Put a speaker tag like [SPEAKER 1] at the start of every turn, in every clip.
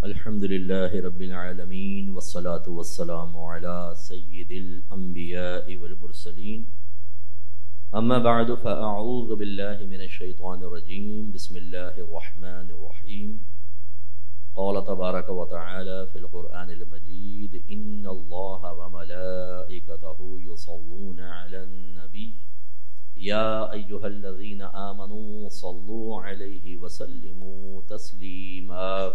[SPEAKER 1] الحمد لله رب العالمين والصلاة والسلام على سيد الأنبياء والمرسلين أما بعد فأعوذ بالله من الشيطان الرجيم بسم الله الرحمن الرحيم قال تبارك وتعالى في القرآن المجيد إن الله وملائكته يصلون على النبي يا أيها الذين آمنوا صلوا عليه وسلموا تسليما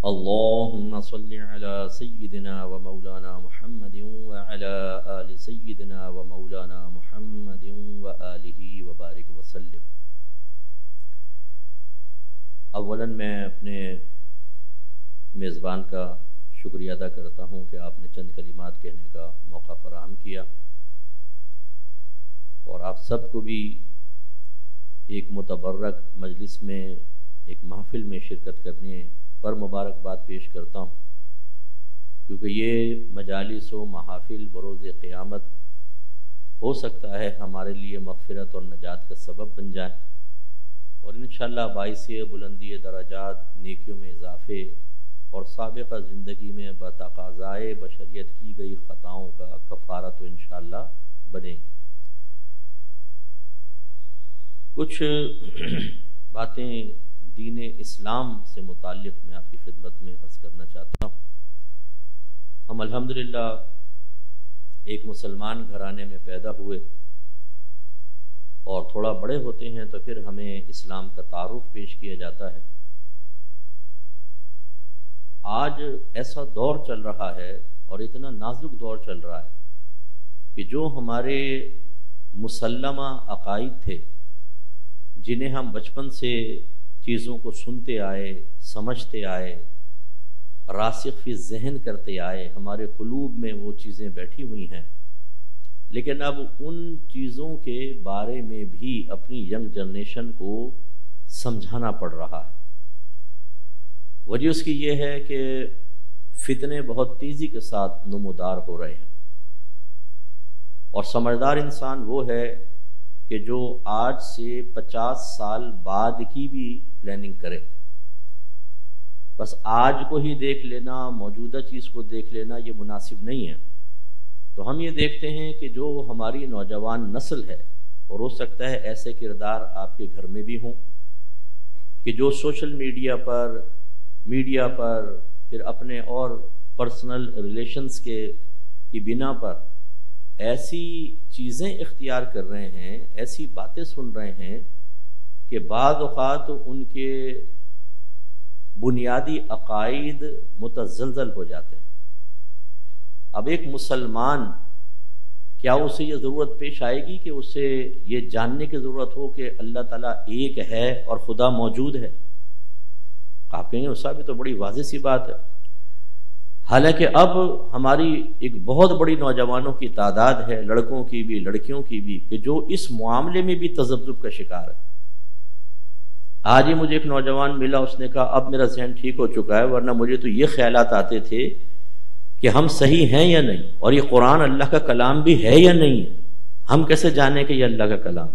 [SPEAKER 1] اللهم صل على سيدنا ومولانا محمد وعلى آل سيدنا ومولانا محمد وآله وبارك وسلم۔ اولاً میں اپنے میزبان کا شکریہ ادا کرتا ہوں کہ آپ نے چند کلمات کہنے کا موقع فراہم کیا، اور آپ سب کو بھی ایک متبرک مجلس میں ایک محفل میں شرکت کرنے پر مبارکباد پیش کرتا ہوں، کیونکہ یہ مجالس و محافل بروز قیامت ہو سکتا ہے ہمارے لیے مغفرت اور نجات کا سبب بن جائے، اور انشاءاللہ باعث بلندی درجات، نیکیوں میں اضافے اور سابقہ زندگی میں بتقاضائے بشریت کی گئی خطاؤں کا کفارہ تو انشاءاللہ بنے گی۔ کچھ باتیں دین اسلام سے متعلق میں آپ کی خدمت میں عرض کرنا چاہتا ہوں۔ ہم الحمدللہ ایک مسلمان گھرانے میں پیدا ہوئے، اور تھوڑا بڑے ہوتے ہیں تو پھر ہمیں اسلام کا تعارف پیش کیا جاتا ہے۔ آج ایسا دور چل رہا ہے اور اتنا نازک دور چل رہا ہے کہ جو ہمارے مسلمہ عقائد تھے، جنہیں ہم بچپن سے چیزوں کو سنتے آئے، سمجھتے آئے، راسخ فی ذہن کرتے آئے، ہمارے قلوب میں وہ چیزیں بیٹھی ہوئی ہیں، لیکن اب ان چیزوں کے بارے میں بھی اپنی ینگ جنریشن کو سمجھانا پڑ رہا ہے۔ وجہ اس کی یہ ہے کہ فتنے بہت تیزی کے ساتھ نمودار ہو رہے ہیں، اور سمجھدار انسان وہ ہے کہ جو آج سے 50 سال بعد کی بھی پلاننگ کرے۔ بس آج کو ہی دیکھ لینا، موجودہ چیز کو دیکھ لینا یہ مناسب نہیں ہے۔ تو ہم یہ دیکھتے ہیں کہ جو ہماری نوجوان نسل ہے، اور ہو سکتا ہے ایسے کردار آپ کے گھر میں بھی ہوں، کہ جو سوشل میڈیا پر پھر اپنے اور پرسنل ریلیشنز کی بنا پر ایسی چیزیں اختیار کر رہے ہیں، ایسی باتیں سن رہے ہیں کہ بعض اوقات ان کے بنیادی عقائد متزلزل ہو جاتے ہیں۔ اب ایک مسلمان، کیا اسے یہ ضرورت پیش آئے گی کہ اسے یہ جاننے کی ضرورت ہو کہ اللہ تعالیٰ ایک ہے اور خدا موجود ہے؟ آپ کہیں گے صاحب یہ تو بڑی واضح سی بات ہے۔ حالانکہ اب ہماری ایک بہت بڑی نوجوانوں کی تعداد ہے، لڑکوں کی بھی لڑکیوں کی بھی، کہ جو اس معاملے میں بھی تذبذب کا شکار ہے۔ آج ہی مجھے ایک نوجوان ملا، اس نے کہا اب میرا ذہن ٹھیک ہو چکا ہے، ورنہ مجھے تو یہ خیالات آتے تھے کہ ہم صحیح ہیں یا نہیں، اور یہ قرآن اللہ کا کلام بھی ہے یا نہیں ہے، ہم کیسے جانیں کہ یہ اللہ کا کلام۔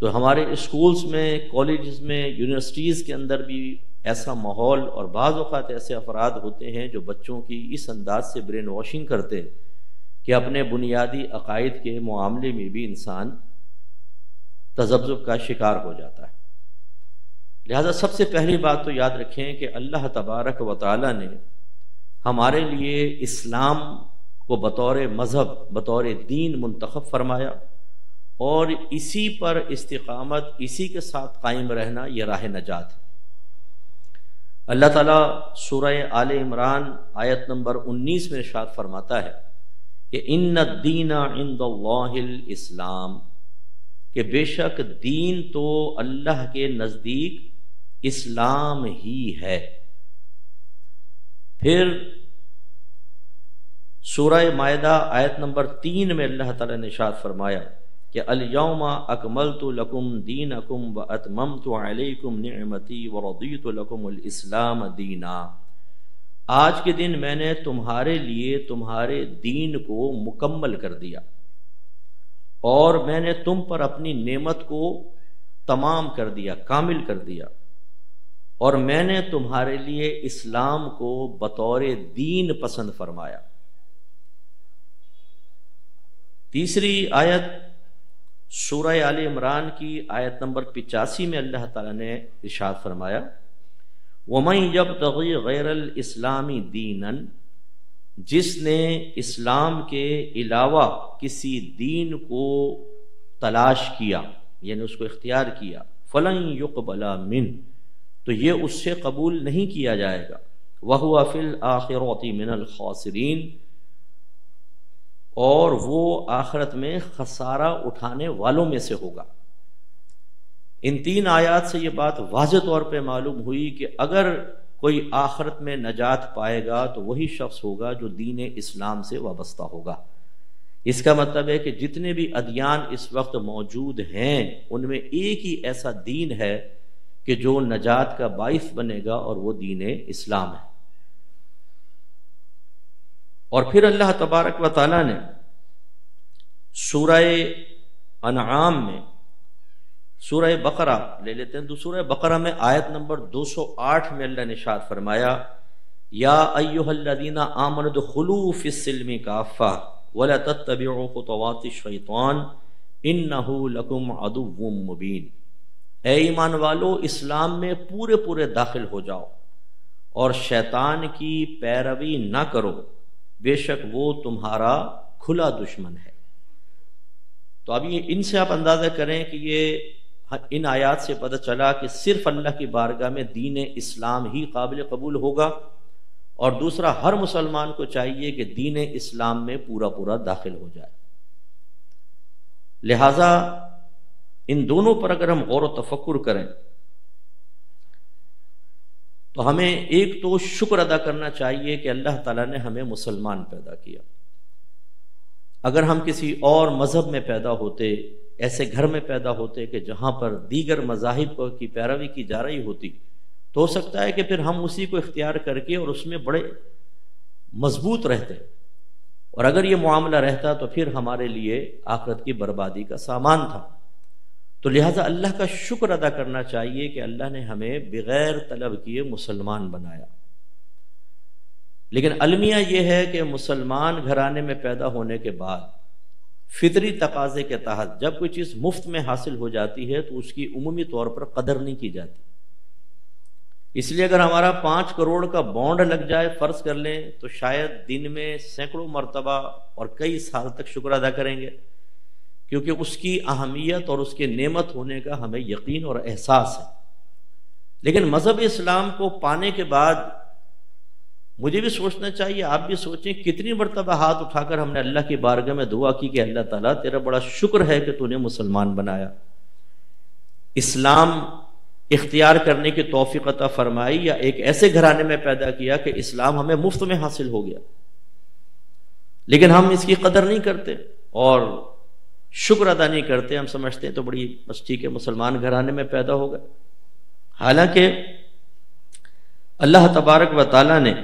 [SPEAKER 1] تو ہمارے اسکولز میں، کالجز میں، یونیورسٹیز کے اندر بھی ایسا ماحول، اور بعض اوقات ایسے افراد ہوتے ہیں جو بچوں کی اس انداز سے برین واشنگ کرتے کہ اپنے بنیادی عقائد کے معاملے میں بھی انسان تذبذب کا شکار ہو جاتا ہے۔ لہذا سب سے پہلی بات تو یاد رکھیں کہ اللہ تبارک و تعالی نے ہمارے لیے اسلام کو بطور مذہب، بطور دین منتخب فرمایا، اور اسی پر استقامت، اسی کے ساتھ قائم رہنا یہ راہ نجات ہے۔ اللہ تعالیٰ سورہ آل عمران آیت نمبر 19 میں ارشاد فرماتا ہے کہ ان الدین عند اللہ الاسلام، کہ بے شک دین تو اللہ کے نزدیک اسلام ہی ہے۔ پھر سورہ مائدہ آیت نمبر 3 میں اللہ تعالیٰ نے ارشاد فرمایا کہ الیوم اکملت لکم دینکم واتممت علیکم نعمتی ورضیت لکم الاسلام دینا، آج کے دن میں نے تمہارے لیے تمہارے دین کو مکمل کر دیا، اور میں نے تم پر اپنی نعمت کو تمام کر دیا، کامل کر دیا، اور میں نے تمہارے لیے اسلام کو بطور دین پسند فرمایا۔ تیسری آیت سورہ آل عمران کی آیت نمبر 85 میں اللہ تعالیٰ نے ارشاد فرمایا وَمَن يَبْتَغِي غَيْرَ الْإِسْلَامِ دِينًا، جس نے اسلام کے علاوہ کسی دین کو تلاش کیا یعنی اس کو اختیار کیا، فَلَن يُقْبَلَ مِنْهُ، تو یہ اس سے قبول نہیں کیا جائے گا، وَهُوَ فِي الْآخِرَةِ مِنَ الْخَاسِرِينَ، اور وہ آخرت میں خسارہ اٹھانے والوں میں سے ہوگا۔ ان تین آیات سے یہ بات واضح طور پہ معلوم ہوئی کہ اگر کوئی آخرت میں نجات پائے گا تو وہی شخص ہوگا جو دین اسلام سے وابستہ ہوگا۔ اس کا مطلب ہے کہ جتنے بھی ادیان اس وقت موجود ہیں ان میں ایک ہی ایسا دین ہے کہ جو نجات کا باعث بنے گا، اور وہ دین اسلام ہے۔ اور پھر اللہ تبارک و تعالیٰ نے سورہ انعام میں، سورہ بقرہ لے لیتے ہیں تو سورہ بقرہ میں آیت نمبر 208 میں اللہ نے ارشاد فرمایا یا ایھا الذین آمنوا ادخلوا فی السلم کافۃ ولا تتبعوا خطوات الشیطان انہ لکم عدو مبین، اے ایمان والو اسلام میں پورے پورے داخل ہو جاؤ اور شیطان کی پیروی نہ کرو، بے شک وہ تمہارا کھلا دشمن ہے۔ تو اب یہ ان سے آپ اندازہ کریں کہ یہ ان آیات سے پتہ چلا کہ صرف اللہ کی بارگاہ میں دین اسلام ہی قابل قبول ہوگا، اور دوسرا ہر مسلمان کو چاہیے کہ دین اسلام میں پورا پورا داخل ہو جائے۔ لہذا ان دونوں پر اگر ہم غور و تفکر کریں تو ہمیں ایک تو شکر ادا کرنا چاہیے کہ اللہ تعالیٰ نے ہمیں مسلمان پیدا کیا۔ اگر ہم کسی اور مذہب میں پیدا ہوتے، ایسے گھر میں پیدا ہوتے کہ جہاں پر دیگر مذاہب کی پیروی کی جا رہی ہوتی، تو ہو سکتا ہے کہ پھر ہم اسی کو اختیار کر کے اور اس میں بڑے مضبوط رہتے، اور اگر یہ معاملہ رہتا تو پھر ہمارے لیے آخرت کی بربادی کا سامان تھا۔ تو لہٰذا اللہ کا شکر ادا کرنا چاہیے کہ اللہ نے ہمیں بغیر طلب کیے مسلمان بنایا۔ لیکن المیہ یہ ہے کہ مسلمان گھرانے میں پیدا ہونے کے بعد فطری تقاضے کے تحت جب کوئی چیز مفت میں حاصل ہو جاتی ہے تو اس کی عمومی طور پر قدر نہیں کی جاتی۔ اس لیے اگر ہمارا 5 کروڑ کا بانڈ لگ جائے فرض کر لیں تو شاید دن میں سینکڑوں مرتبہ اور کئی سال تک شکر ادا کریں گے، کیونکہ اس کی اہمیت اور اس کے نعمت ہونے کا ہمیں یقین اور احساس ہے۔ لیکن مذہب اسلام کو پانے کے بعد مجھے بھی سوچنا چاہیے، آپ بھی سوچیں، کتنی مرتبہ ہاتھ اٹھا کر ہم نے اللہ کی بارگاہ میں دعا کی کہ اللہ تعالیٰ تیرا بڑا شکر ہے کہ تو نے مسلمان بنایا، اسلام اختیار کرنے کی توفیق عطا فرمائی، یا ایک ایسے گھرانے میں پیدا کیا کہ اسلام ہمیں مفت میں حاصل ہو گیا۔ لیکن ہم اس کی قدر نہیں کرتے اور شکر ادا نہیں کرتے، ہم سمجھتے ہیں تو بڑی بس ٹھیک ہے مسلمان گھرانے میں پیدا ہوگا۔ حالانکہ اللہ تبارک و تعالیٰ نے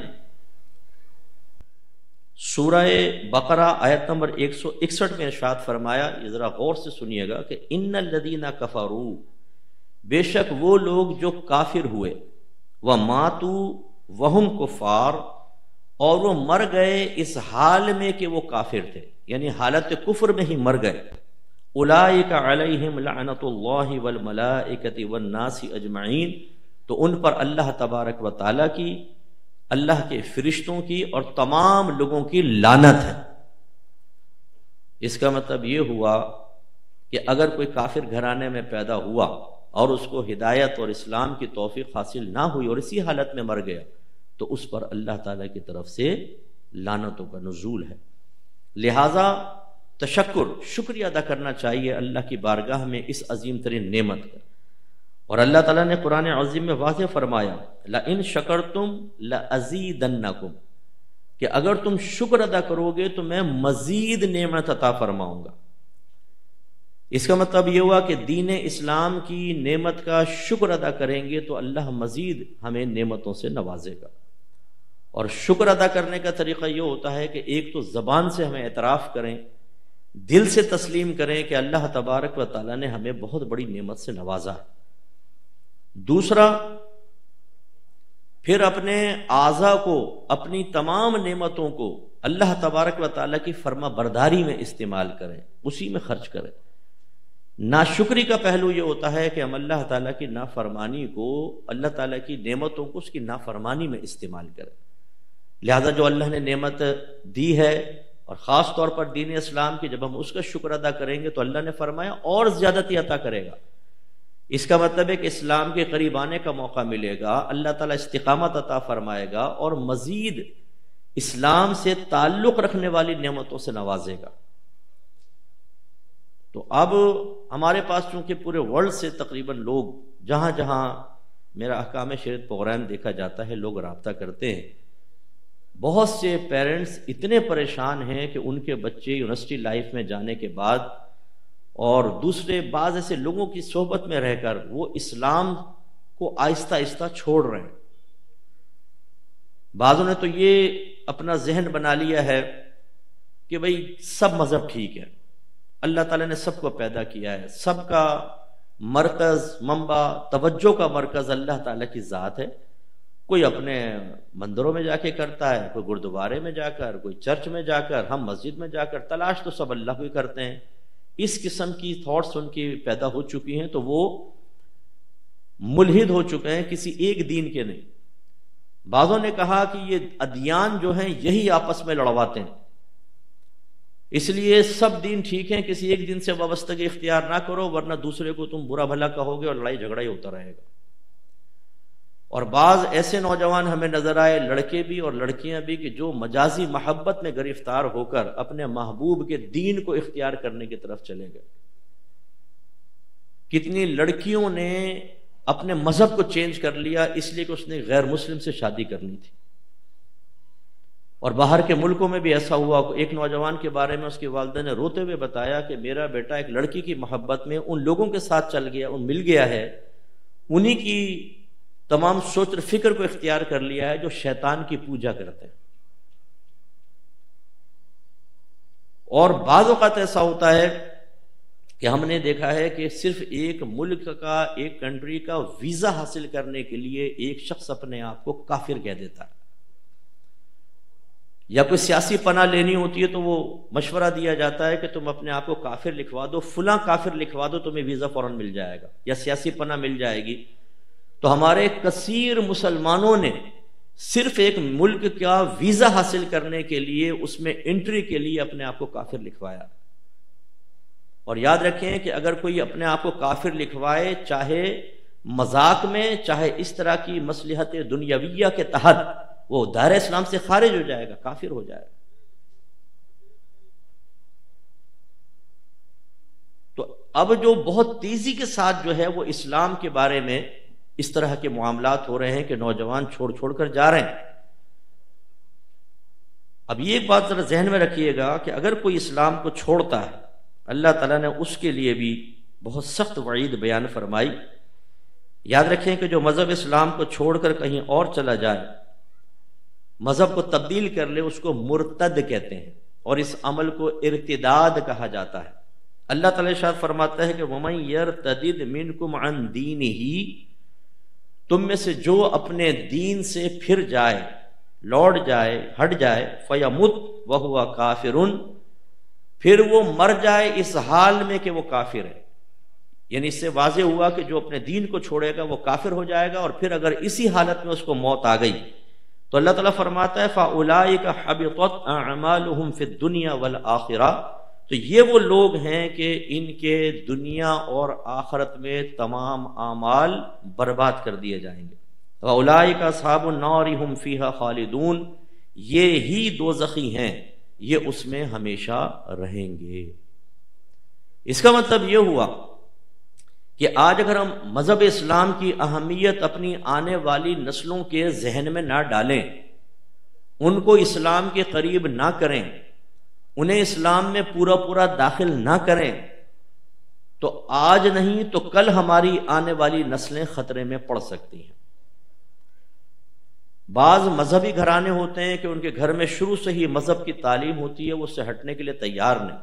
[SPEAKER 1] سورہ بقرہ آیت نمبر 161 میں ارشاد فرمایا، یہ ذرا غور سے سنیے گا، کہ ان الذین کفروا، بے شک وہ لوگ جو کافر ہوئے، وماتوا وہم کفار، اور وہ مر گئے اس حال میں کہ وہ کافر تھے، یعنی حالت کفر میں ہی مر گئے، اولئک علیہم لعنۃ اللہ والملائکۃ والناس اجمعین، تو ان پر اللہ تبارک و تعالیٰ کی، اللہ کے فرشتوں کی اور تمام لوگوں کی لعنت ہے۔ اس کا مطلب یہ ہوا کہ اگر کوئی کافر گھرانے میں پیدا ہوا اور اس کو ہدایت اور اسلام کی توفیق حاصل نہ ہوئی اور اسی حالت میں مر گیا تو اس پر اللہ تعالیٰ کی طرف سے لعنتوں کا نزول ہے۔ لہذا شکریہ ادا کرنا چاہیے اللہ کی بارگاہ میں اس عظیم ترین نعمت کا۔ اور اللہ تعالیٰ نے قرآن عظیم میں واضح فرمایا لَإِن شَكَرْتُمْ لَأَزِيدَنَّكُمْ، کہ اگر تم شکر ادا کرو گے تو میں مزید نعمت عطا فرماؤں گا۔ اس کا مطلب یہ ہوا کہ دین اسلام کی نعمت کا شکر ادا کریں گے تو اللہ مزید ہمیں نعمتوں سے نوازے گا۔ اور شکر ادا کرنے کا طریقہ یہ ہوتا ہے کہ ایک تو زبان سے ہمیں اعتراف کریں، دل سے تسلیم کریں کہ اللہ تبارک و تعالیٰ نے ہمیں بہت بڑی نعمت سے نوازا ہے۔ دوسرا، پھر اپنے اعضاء کو، اپنی تمام نعمتوں کو اللہ تبارک و تعالیٰ کی فرما برداری میں استعمال کریں، اسی میں خرچ کریں۔ ناشکری کا پہلو یہ ہوتا ہے کہ ہم اللہ تعالیٰ کی نافرمانی کو، اللہ تعالیٰ کی نعمتوں کو اس کی نافرمانی میں استعمال کریں۔ لہذا جو اللہ نے نعمت دی ہے، اور خاص طور پر دین اسلام کی، جب ہم اس کا شکر ادا کریں گے تو اللہ نے فرمایا اور زیادتی عطا کرے گا۔ اس کا مطلب ہے کہ اسلام کے قریب آنے کا موقع ملے گا، اللہ تعالیٰ استقامت عطا فرمائے گا اور مزید اسلام سے تعلق رکھنے والی نعمتوں سے نوازے گا۔ تو اب ہمارے پاس چونکہ پورے ورلڈ سے تقریباً لوگ، جہاں جہاں میرا احکام شریعت پروگرام دیکھا جاتا ہے، لوگ رابطہ کرتے ہیں۔ بہت سے پیرنٹس اتنے پریشان ہیں کہ ان کے بچے یونیورسٹی لائف میں جانے کے بعد اور دوسرے بعض ایسے لوگوں کی صحبت میں رہ کر وہ اسلام کو آہستہ آہستہ چھوڑ رہے ہیں۔ بعضوں نے تو یہ اپنا ذہن بنا لیا ہے کہ بھئی سب مذہب ٹھیک ہے، اللہ تعالیٰ نے سب کو پیدا کیا ہے، سب کا مرکز، منبع، توجہ کا مرکز اللہ تعالیٰ کی ذات ہے۔ کوئی اپنے مندروں میں جا کے کرتا ہے، کوئی گردوارے میں جا کر، کوئی چرچ میں جا کر، ہم مسجد میں جا کر، تلاش تو سب اللہ کو ہی کرتے ہیں۔ اس قسم کی تھاٹس ان کی پیدا ہو چکی ہیں تو وہ ملحد ہو چکے ہیں، کسی ایک دین کے نہیں۔ بعضوں نے کہا کہ یہ ادیان جو ہیں یہی آپس میں لڑواتے ہیں، اس لیے سب دین ٹھیک ہیں، کسی ایک دین سے وابستگی اختیار نہ کرو ورنہ دوسرے کو تم برا بھلا کہو گے اور لڑائی جھگڑا ہی ہوتا رہے گا۔ اور بعض ایسے نوجوان ہمیں نظر آئے، لڑکے بھی اور لڑکیاں بھی، کہ جو مجازی محبت میں گرفتار ہو کر اپنے محبوب کے دین کو اختیار کرنے کی طرف چلے گئے۔ کتنی لڑکیوں نے اپنے مذہب کو چینج کر لیا اس لیے کہ اس نے غیر مسلم سے شادی کرنی تھی۔ اور باہر کے ملکوں میں بھی ایسا ہوا۔ ایک نوجوان کے بارے میں اس کی والدہ نے روتے ہوئے بتایا کہ میرا بیٹا ایک لڑکی کی محبت میں ان لوگوں کے ساتھ چل گیا، ان مل گیا ہے، انہی کی تمام سوچ اور فکر کو اختیار کر لیا ہے جو شیطان کی پوجا کرتے ہیں۔ اور بعض اوقات ایسا ہوتا ہے کہ ہم نے دیکھا ہے کہ صرف ایک ملک کا، ایک کنٹری کا ویزا حاصل کرنے کے لیے ایک شخص اپنے آپ کو کافر کہہ دیتا ہے، یا کوئی سیاسی پناہ لینی ہوتی ہے تو وہ مشورہ دیا جاتا ہے کہ تم اپنے آپ کو کافر لکھوا دو، فلاں کافر لکھوا دو، تمہیں ویزا فوراً مل جائے گا یا سیاسی پناہ مل جائے گی۔ تو ہمارے کثیر مسلمانوں نے صرف ایک ملک کا ویزا حاصل کرنے کے لیے، اس میں انٹری کے لیے اپنے آپ کو کافر لکھوایا۔ اور یاد رکھیں کہ اگر کوئی اپنے آپ کو کافر لکھوائے، چاہے مذاق میں، چاہے اس طرح کی مصلحت دنیاویہ کے تحت، وہ دائرہ اسلام سے خارج ہو جائے گا، کافر ہو جائے گا۔ تو اب جو بہت تیزی کے ساتھ جو ہے وہ اسلام کے بارے میں اس طرح کے معاملات ہو رہے ہیں کہ نوجوان چھوڑ چھوڑ کر جا رہے ہیں۔ اب یہ ایک بات ذرا ذہن میں رکھیے گا کہ اگر کوئی اسلام کو چھوڑتا ہے، اللہ تعالیٰ نے اس کے لیے بھی بہت سخت وعید بیان فرمائی۔ یاد رکھیں کہ جو مذہب اسلام کو چھوڑ کر کہیں اور چلا جائے، مذہب کو تبدیل کر لے، اس کو مرتد کہتے ہیں، اور اس عمل کو ارتداد کہا جاتا ہے۔ اللہ تعالیٰ ارشاد فرماتا ہے کہ وَمَن يَرْتَدِدْ مِنْكُمْ عَنْ دِينِهِ، تم میں سے جو اپنے دین سے پھر جائے، لوٹ جائے، ہٹ جائے، فَيَمُتْ وَهُوَ كَافِرٌ، پھر وہ مر جائے اس حال میں کہ وہ کافر ہے۔ یعنی اس سے واضح ہوا کہ جو اپنے دین کو چھوڑے گا وہ کافر ہو جائے گا، اور پھر اگر اسی حالت میں اس کو موت آ گئی تو اللہ تعالیٰ فرماتا ہے فَأُولَئِكَ حَبِطَتْ أَعْمَالُهُمْ فِي الدُّنْيَا وَالْآخِرَةِ، تو یہ وہ لوگ ہیں کہ ان کے دنیا اور آخرت میں تمام اعمال برباد کر دیے جائیں گے۔ وَأُولَئِكَ أَصْحَابُ النَّارِ هُمْ فِيهَا خَالِدُونَ، یہ ہی دوزخی ہیں، یہ اس میں ہمیشہ رہیں گے۔ اس کا مطلب یہ ہوا کہ آج اگر ہم مذہب اسلام کی اہمیت اپنی آنے والی نسلوں کے ذہن میں نہ ڈالیں، ان کو اسلام کے قریب نہ کریں، انہیں اسلام میں پورا داخل نہ کریں، تو آج نہیں تو کل ہماری آنے والی نسلیں خطرے میں پڑ سکتی ہیں۔ بعض مذہبی گھرانے ہوتے ہیں کہ ان کے گھر میں شروع سے ہی مذہب کی تعلیم ہوتی ہے، وہ اس سے ہٹنے کے لیے تیار نہیں،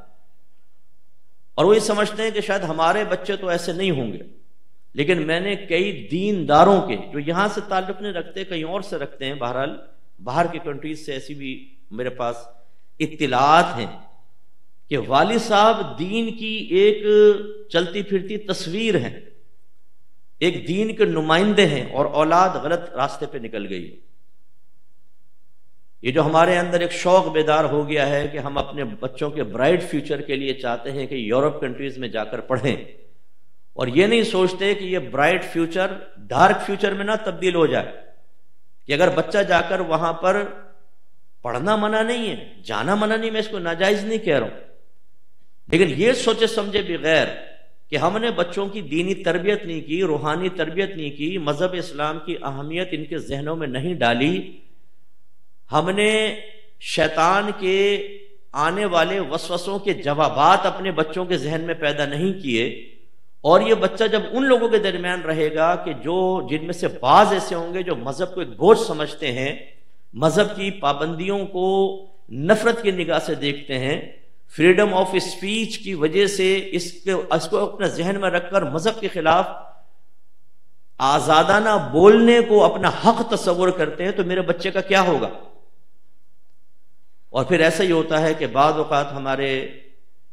[SPEAKER 1] اور وہ یہ سمجھتے ہیں کہ شاید ہمارے بچے تو ایسے نہیں ہوں گے، لیکن میں نے کئی دینداروں کے جو یہاں سے تعلق نہیں رکھتے، کہیں اور سے رکھتے ہیں، بہرحال باہر کے کنٹریز سے ایسی بھی میرے پاس اطلاعات ہیں کہ والد صاحب دین کی ایک چلتی پھرتی تصویر ہیں، ایک دین کے نمائندے ہیں، اور اولاد غلط راستے پہ نکل گئی۔ یہ جو ہمارے اندر ایک شوق بیدار ہو گیا ہے کہ ہم اپنے بچوں کے برائٹ فیوچر کے لیے چاہتے ہیں کہ یورپ کنٹریز میں جا کر پڑھیں، اور یہ نہیں سوچتے کہ یہ برائٹ فیوچر ڈارک فیوچر میں نہ تبدیل ہو جائے، کہ اگر بچہ جا کر وہاں پر پڑھنا منع نہیں ہے، جانا منع نہیں، میں اس کو ناجائز نہیں کہہ رہا ہوں، لیکن یہ سوچے سمجھے بغیر کہ ہم نے بچوں کی دینی تربیت نہیں کی، روحانی تربیت نہیں کی، مذہب اسلام کی اہمیت ان کے ذہنوں میں نہیں ڈالی، ہم نے شیطان کے آنے والے وسوسوں کے جوابات اپنے بچوں کے ذہن میں پیدا نہیں کیے، اور یہ بچہ جب ان لوگوں کے درمیان رہے گا کہ جن میں سے بعض ایسے ہوں گے جو مذہب کو ایک بوجھ سمجھتے ہیں، مذہب کی پابندیوں کو نفرت کی نگاہ سے دیکھتے ہیں، فریڈم آف اسپیچ کی وجہ سے اس کو اپنے ذہن میں رکھ کر مذہب کے خلاف آزادانہ بولنے کو اپنا حق تصور کرتے ہیں، تو میرے بچے کا کیا ہوگا؟ اور پھر ایسا ہی ہوتا ہے کہ بعض اوقات ہمارے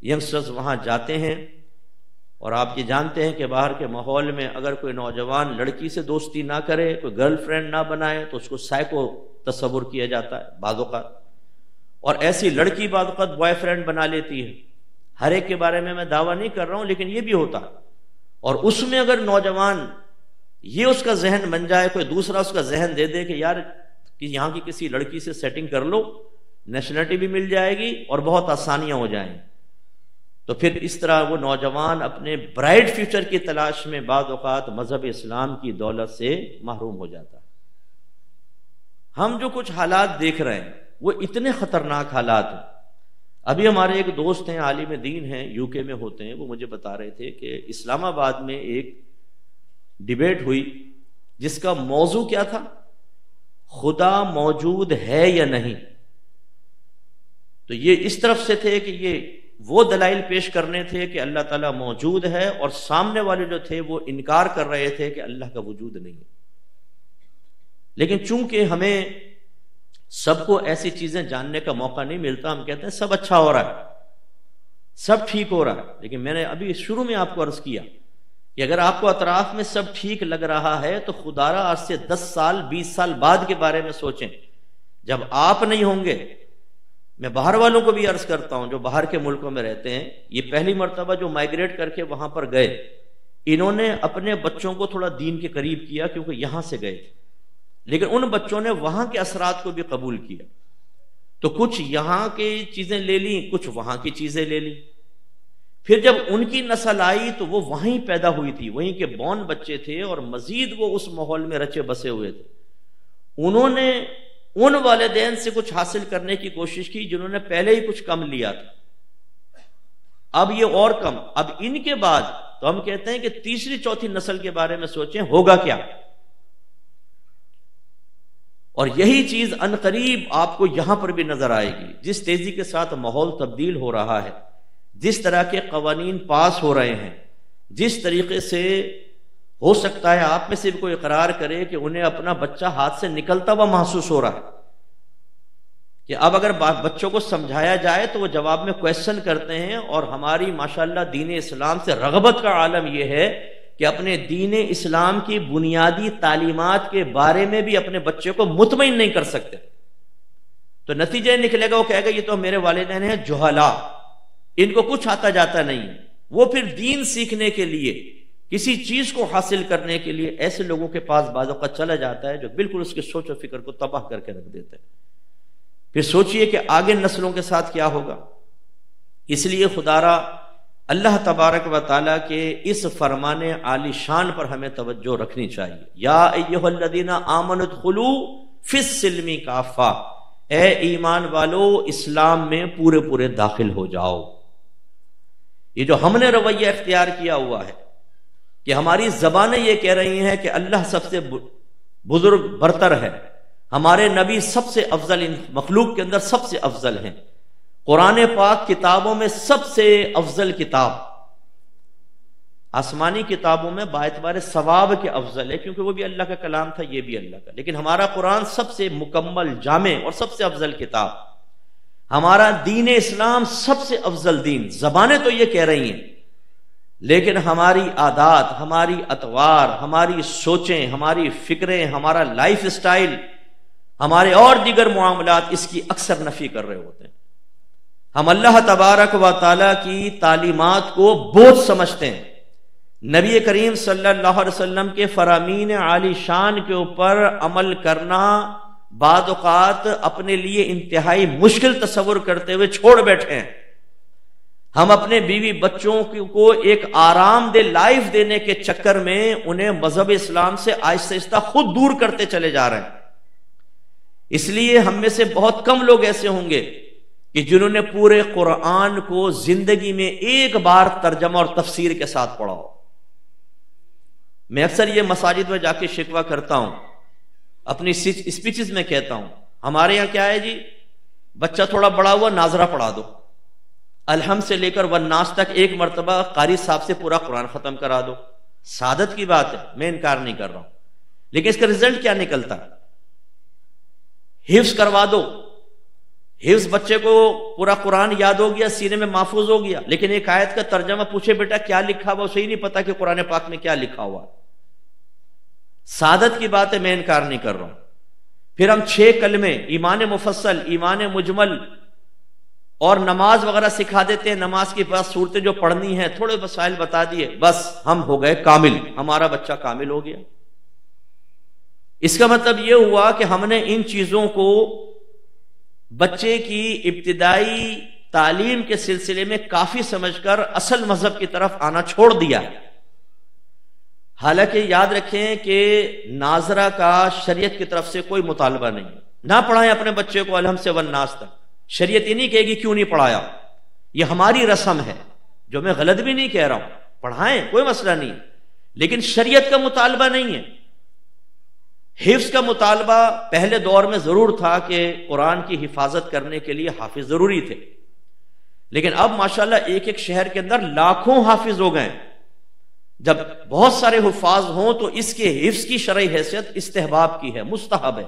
[SPEAKER 1] ینگسٹرز وہاں جاتے ہیں، اور آپ یہ جانتے ہیں کہ باہر کے ماحول میں اگر کوئی نوجوان لڑکی سے دوستی نہ کرے، کوئی گرل فرینڈ نہ بنائے، تو اس کو سائیکو تصور کیا جاتا ہے بعض اوقات، اور ایسی لڑکی بعض اوقات بوائے فرینڈ بنا لیتی ہے۔ ہر ایک کے بارے میں دعویٰ نہیں کر رہا ہوں، لیکن یہ بھی ہوتا ہے، اور اس میں اگر نوجوان یہ اس کا ذہن بن جائے، کوئی دوسرا اس کا ذہن دے دے کہ یار کہ یہاں کی کسی لڑکی سے سیٹنگ کر لو، نیشنلٹی بھی مل جائے گی اور بہت آسانیاں ہو جائیں، تو پھر اس طرح وہ نوجوان اپنے برائٹ فیوچر کی تلاش میں بعض اوقات مذہب اسلام کی دولت سے محروم ہو جاتا ہے۔ ہم جو کچھ حالات دیکھ رہے ہیں وہ اتنے خطرناک حالات ہیں۔ ابھی ہمارے ایک دوست ہیں، عالم دین ہیں، یو کے میں ہوتے ہیں، وہ مجھے بتا رہے تھے کہ اسلام آباد میں ایک ڈیبیٹ ہوئی جس کا موضوع کیا تھا؟ خدا موجود ہے یا نہیں۔ تو یہ اس طرف سے تھے کہ یہ وہ دلائل پیش کرنے تھے کہ اللہ تعالیٰ موجود ہے، اور سامنے والے جو تھے وہ انکار کر رہے تھے کہ اللہ کا وجود نہیں ہے۔ لیکن چونکہ ہمیں سب کو ایسی چیزیں جاننے کا موقع نہیں ملتا، ہم کہتے ہیں سب اچھا ہو رہا ہے، سب ٹھیک ہو رہا ہے، لیکن میں نے ابھی شروع میں آپ کو عرض کیا کہ اگر آپ کو اطراف میں سب ٹھیک لگ رہا ہے تو خدارا آج سے 10 سال 20 سال بعد کے بارے میں سوچیں، جب آپ نہیں ہوں گے۔ میں باہر والوں کو بھی عرض کرتا ہوں جو باہر کے ملکوں میں رہتے ہیں، یہ پہلی مرتبہ جو مائگریٹ کر کے وہاں پر گئے، انہوں نے اپنے بچوں کو تھوڑا دین کے قریب کیا کیونکہ یہاں سے گئے تھے، لیکن ان بچوں نے وہاں کے اثرات کو بھی قبول کیا، تو کچھ یہاں کی چیزیں لے لیں، کچھ وہاں کی چیزیں لے لیں۔ پھر جب ان کی نسل آئی تو وہ وہیں پیدا ہوئی تھی، وہیں کے بورن بچے تھے، اور مزید وہ اس ماحول میں رچے بسے ہوئے تھے۔ انہوں نے ان والدین سے کچھ حاصل کرنے کی کوشش کی جنہوں نے پہلے ہی کچھ کم لیا تھا، اب یہ اور کم، اب ان کے بعد تو ہم کہتے ہیں کہ تیسری چوتھی نسل کے بارے میں سوچیں ہوگا کیا۔ اور یہی چیز عنقریب آپ کو یہاں پر بھی نظر آئے گی، جس تیزی کے ساتھ ماحول تبدیل ہو رہا ہے، جس طرح کے قوانین پاس ہو رہے ہیں، جس طریقے سے ہو سکتا ہے آپ میں سے بھی کوئی اقرار کرے کہ انہیں اپنا بچہ ہاتھ سے نکلتا ہوا محسوس ہو رہا ہے، کہ اب اگر بچوں کو سمجھایا جائے تو وہ جواب میں کویسچن کرتے ہیں، اور ہماری ماشاءاللہ دین اسلام سے رغبت کا عالم یہ ہے کہ اپنے دین اسلام کی بنیادی تعلیمات کے بارے میں بھی اپنے بچے کو مطمئن نہیں کر سکتے، تو نتیجہ نکلے گا وہ کہے گا یہ تو میرے والدین ہیں جہلا، ان کو کچھ آتا جاتا نہیں۔ وہ پھر دین سیکھنے کے لیے، کسی چیز کو حاصل کرنے کے لیے ایسے لوگوں کے پاس بعض اوقات چلا جاتا ہے جو بالکل اس کے سوچ و فکر کو تباہ کر کے رکھ دیتے ہیں۔ پھر سوچئے کہ آگے نسلوں کے ساتھ کیا ہوگا۔ اس لیے خدارا اللہ تبارک و تعالیٰ کے اس فرمان عالی شان پر ہمیں توجہ رکھنی چاہیے۔ یا ایھا الذین آمنوا ادخلوا فی السلم کافہ، اے ایمان والو اسلام میں پورے پورے داخل ہو جاؤ۔ یہ جو ہم نے رویہ اختیار کیا ہوا ہے کہ ہماری زبانیں یہ کہہ رہی ہیں کہ اللہ سب سے بزرگ برتر ہے، ہمارے نبی سب سے افضل، ان مخلوق کے اندر سب سے افضل ہیں، قرآن پاک کتابوں میں سب سے افضل کتاب، آسمانی کتابوں میں باعتبار ثواب کے افضل ہے، کیونکہ وہ بھی اللہ کا کلام تھا، یہ بھی اللہ کا، لیکن ہمارا قرآن سب سے مکمل، جامع اور سب سے افضل کتاب، ہمارا دین اسلام سب سے افضل دین۔ زبانیں تو یہ کہہ رہی ہیں، لیکن ہماری عادات، ہماری اطوار، ہماری سوچیں، ہماری فکریں، ہمارا لائف اسٹائل، ہمارے اور دیگر معاملات اس کی اکثر نفی کر رہے ہوتے ہیں۔ ہم اللہ تبارک و تعالیٰ کی تعلیمات کو بوجھ سمجھتے ہیں، نبی کریم صلی اللہ علیہ وسلم کے فرامین عالی شان کے اوپر عمل کرنا بعض اوقات اپنے لیے انتہائی مشکل تصور کرتے ہوئے چھوڑ بیٹھے ہیں۔ ہم اپنے بیوی بچوں کو ایک آرام دہ لائف دینے کے چکر میں انہیں مذہب اسلام سے آہستہ آہستہ خود دور کرتے چلے جا رہے ہیں۔ اس لیے ہم میں سے بہت کم لوگ ایسے ہوں گے کہ جنہوں نے پورے قرآن کو زندگی میں ایک بار ترجمہ اور تفسیر کے ساتھ پڑھا ہو۔ میں اکثر یہ مساجد میں جا کے شکوہ کرتا ہوں، اپنی اسپیچز میں کہتا ہوں، ہمارے یہاں کیا ہے جی، بچہ تھوڑا بڑا ہوا ناظرہ پڑھا دو، الحمد سے لے کر والناس تک ایک مرتبہ قاری صاحب سے پورا قرآن ختم کرا دو۔ سعادت کی بات ہے، میں انکار نہیں کر رہا ہوں، لیکن اس کا رزلٹ کیا نکلتا؟ حفظ کروا دو، حفظ بچے کو پورا قرآن یاد ہو گیا، سینے میں محفوظ ہو گیا، لیکن ایک آیت کا ترجمہ پوچھے بیٹا کیا لکھا ہوا، اسے ہی نہیں پتا کہ قرآن پاک میں کیا لکھا ہوا۔ سعادت کی بات ہے، میں انکار نہیں کر رہا ہوں۔ پھر ہم 6 کلمے، ایمان مفصل، ایمان مجمل اور نماز وغیرہ سکھا دیتے ہیں، نماز کی پاس صورتیں جو پڑھنی ہیں، تھوڑے مسائل بتا دیے، بس ہم ہو گئے کامل، ہمارا بچہ کامل ہو گیا۔ اس کا مطلب یہ ہوا کہ ہم نے ان چیزوں کو بچے کی ابتدائی تعلیم کے سلسلے میں کافی سمجھ کر اصل مذہب کی طرف آنا چھوڑ دیا۔ حالانکہ یاد رکھیں کہ ناظرہ کا شریعت کی طرف سے کوئی مطالبہ نہیں، نہ پڑھائیں اپنے بچے کو الحمد سے والناس تک، شریعت یہ نہیں کہے گی کیوں نہیں پڑھایا، یہ ہماری رسم ہے، جو میں غلط بھی نہیں کہہ رہا ہوں، پڑھائیں کوئی مسئلہ نہیں، لیکن شریعت کا مطالبہ نہیں ہے۔ حفظ کا مطالبہ پہلے دور میں ضرور تھا کہ قرآن کی حفاظت کرنے کے لیے حافظ ضروری تھے، لیکن اب ماشاءاللہ ایک ایک شہر کے اندر لاکھوں حافظ ہو گئے۔ جب بہت سارے حفاظ ہوں تو اس کے حفظ کی شرعی حیثیت استحباب کی ہے، مستحب ہے،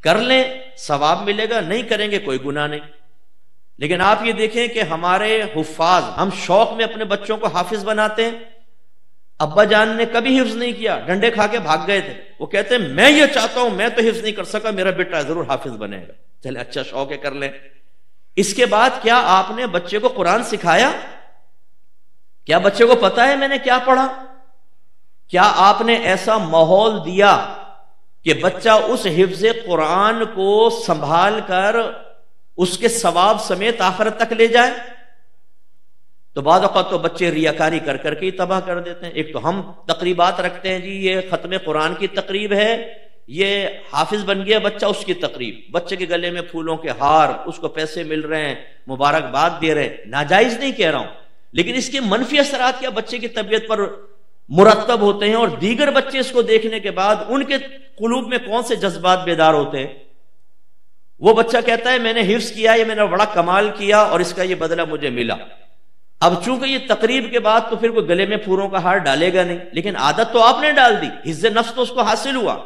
[SPEAKER 1] کر لیں ثواب ملے گا، نہیں کریں گے کوئی گناہ نہیں۔ لیکن آپ یہ دیکھیں کہ ہمارے حفاظ، ہم شوق میں اپنے بچوں کو حافظ بناتے ہیں، ابا جان نے کبھی حفظ نہیں کیا، ڈنڈے کھا کے بھاگ گئے تھے، وہ کہتے ہیں میں یہ چاہتا ہوں، میں تو حفظ نہیں کر سکا، میرا بیٹا ضرور حافظ بنے گا، چلے اچھا شوق ہے کر لیں۔ اس کے بعد کیا آپ نے بچے کو قرآن سکھایا؟ کیا بچے کو پتا ہے میں نے کیا پڑھا؟ کیا آپ نے ایسا ماحول دیا کہ بچہ اس حفظ قرآن کو سنبھال کر اس کے ثواب سمیت آخرت تک لے جائے؟ تو بعض اوقات تو بچے ریاکاری کر کر کے ہی تباہ کر دیتے ہیں۔ ایک تو ہم تقریبات رکھتے ہیں، جی یہ ختم قرآن کی تقریب ہے، یہ حافظ بن گیا بچہ، اس کی تقریب، بچے کے گلے میں پھولوں کے ہار، اس کو پیسے مل رہے ہیں، مبارکباد دے رہے ہیں، ناجائز نہیں کہہ رہا ہوں، لیکن اس کے منفی اثرات کیا بچے کی طبیعت پر مرتب ہوتے ہیں، اور دیگر بچے اس کو دیکھنے کے بعد ان کے قلوب میں کون سے جذبات بیدار ہوتے ہیں؟ وہ بچہ کہتا ہے میں نے حفظ کیا، یہ میں نے بڑا کمال کیا اور اس کا یہ بدلہ مجھے ملا۔ اب چونکہ یہ تقریب کے بعد تو پھر کوئی گلے میں پھولوں کا ہار ڈالے گا نہیں، لیکن عادت تو آپ نے ڈال دی، حفظ نفس تو اس کو حاصل ہوا۔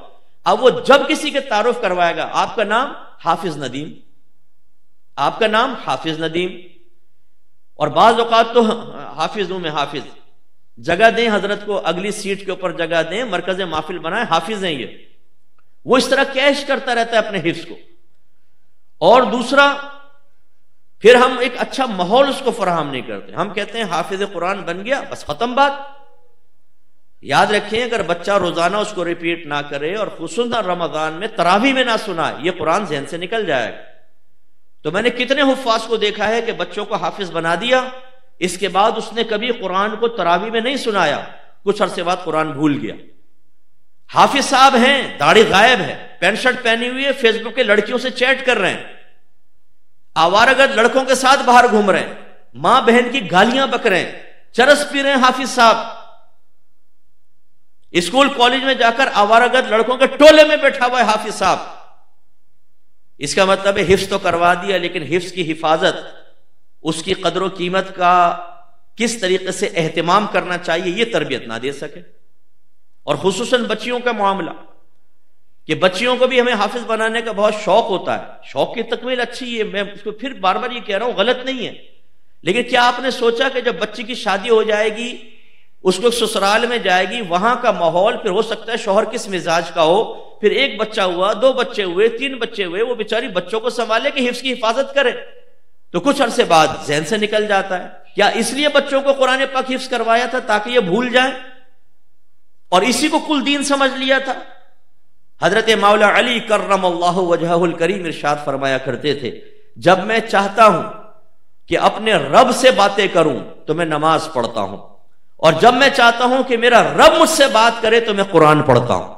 [SPEAKER 1] اب وہ جب کسی کے تعارف کروائے گا، آپ کا نام حافظ ندیم، آپ کا نام حافظ ندیم، اور بعض اوقات تو حافظ ہوں میں حافظ، جگہ دیں حضرت کو، اگلی سیٹ کے اوپر جگہ دیں، مرکز محفل بنائیں، حافظ ہیں یہ، وہ اس طرح کیش کرتا رہتا ہے اپنے حفظ کو۔ اور دوسرا، پھر ہم ایک اچھا ماحول اس کو فراہم نہیں کرتے، ہم کہتے ہیں حافظ قرآن بن گیا بس ختم بات۔ یاد رکھیں اگر بچہ روزانہ اس کو ریپیٹ نہ کرے، اور خصوصاً رمضان میں تراویح میں نہ سنائے، یہ قرآن ذہن سے نکل جائے گا۔ تو میں نے کتنے حفاظ کو دیکھا ہے کہ بچوں کو حافظ بنا دیا، اس کے بعد اس نے کبھی قرآن کو تراویح میں نہیں سنایا، کچھ عرصے بعد قرآن بھول گیا۔ حافظ صاحب ہیں، داڑھی غائب ہے، پینٹ شرٹ پہنی ہوئی ہے، فیس بک کے لڑکیوں سے چیٹ کر رہے ہیں، آوارگرد لڑکوں کے ساتھ باہر گھوم رہے ہیں، ماں بہن کی گالیاں بک رہے ہیں، چرس پی رہے ہیں حافظ صاحب، اسکول کالج میں جا کر آوارگرد لڑکوں کے ٹولے میں بیٹھا ہوا ہے حافظ صاحب۔ اس کا مطلب ہے حفظ تو کروا دیا، لیکن حفظ کی حفاظت، اس کی قدر و قیمت کا کس طریقے سے اہتمام کرنا چاہیے یہ تربیت نہ دے سکے. اور خصوصاً بچیوں کا معاملہ کہ بچیوں کو بھی ہمیں حافظ بنانے کا بہت شوق ہوتا ہے. شوق کی تکمیل اچھی ہے، میں اس کو پھر بار بار یہ کہہ رہا ہوں غلط نہیں ہے، لیکن کیا آپ نے سوچا کہ جب بچی کی شادی ہو جائے گی، اس کو سسرال میں جائے گی، وہاں کا ماحول پھر ہو سکتا ہے شوہر کس مزاج کا ہو، پھر ایک بچہ ہوا، 2 بچے ہوئے، 3 بچے ہوئے، وہ بیچاری بچوں کو سنبھالے کہ حفظ کی حفاظت کرے تو کچھ عرصے بعد ذہن سے نکل جاتا ہے. کیا اس لیے بچوں کو قرآن پاک حفظ کروایا تھا تاکہ یہ بھول جائیں اور اسی کو کل دین سمجھ لیا تھا؟ حضرت مولا علی کرم اللہ وجہہ الکریم ارشاد فرمایا کرتے تھے، جب میں چاہتا ہوں کہ اپنے رب سے باتیں کروں تو میں نماز پڑھتا ہوں، اور جب میں چاہتا ہوں کہ میرا رب مجھ سے بات کرے تو میں قرآن پڑھتا ہوں.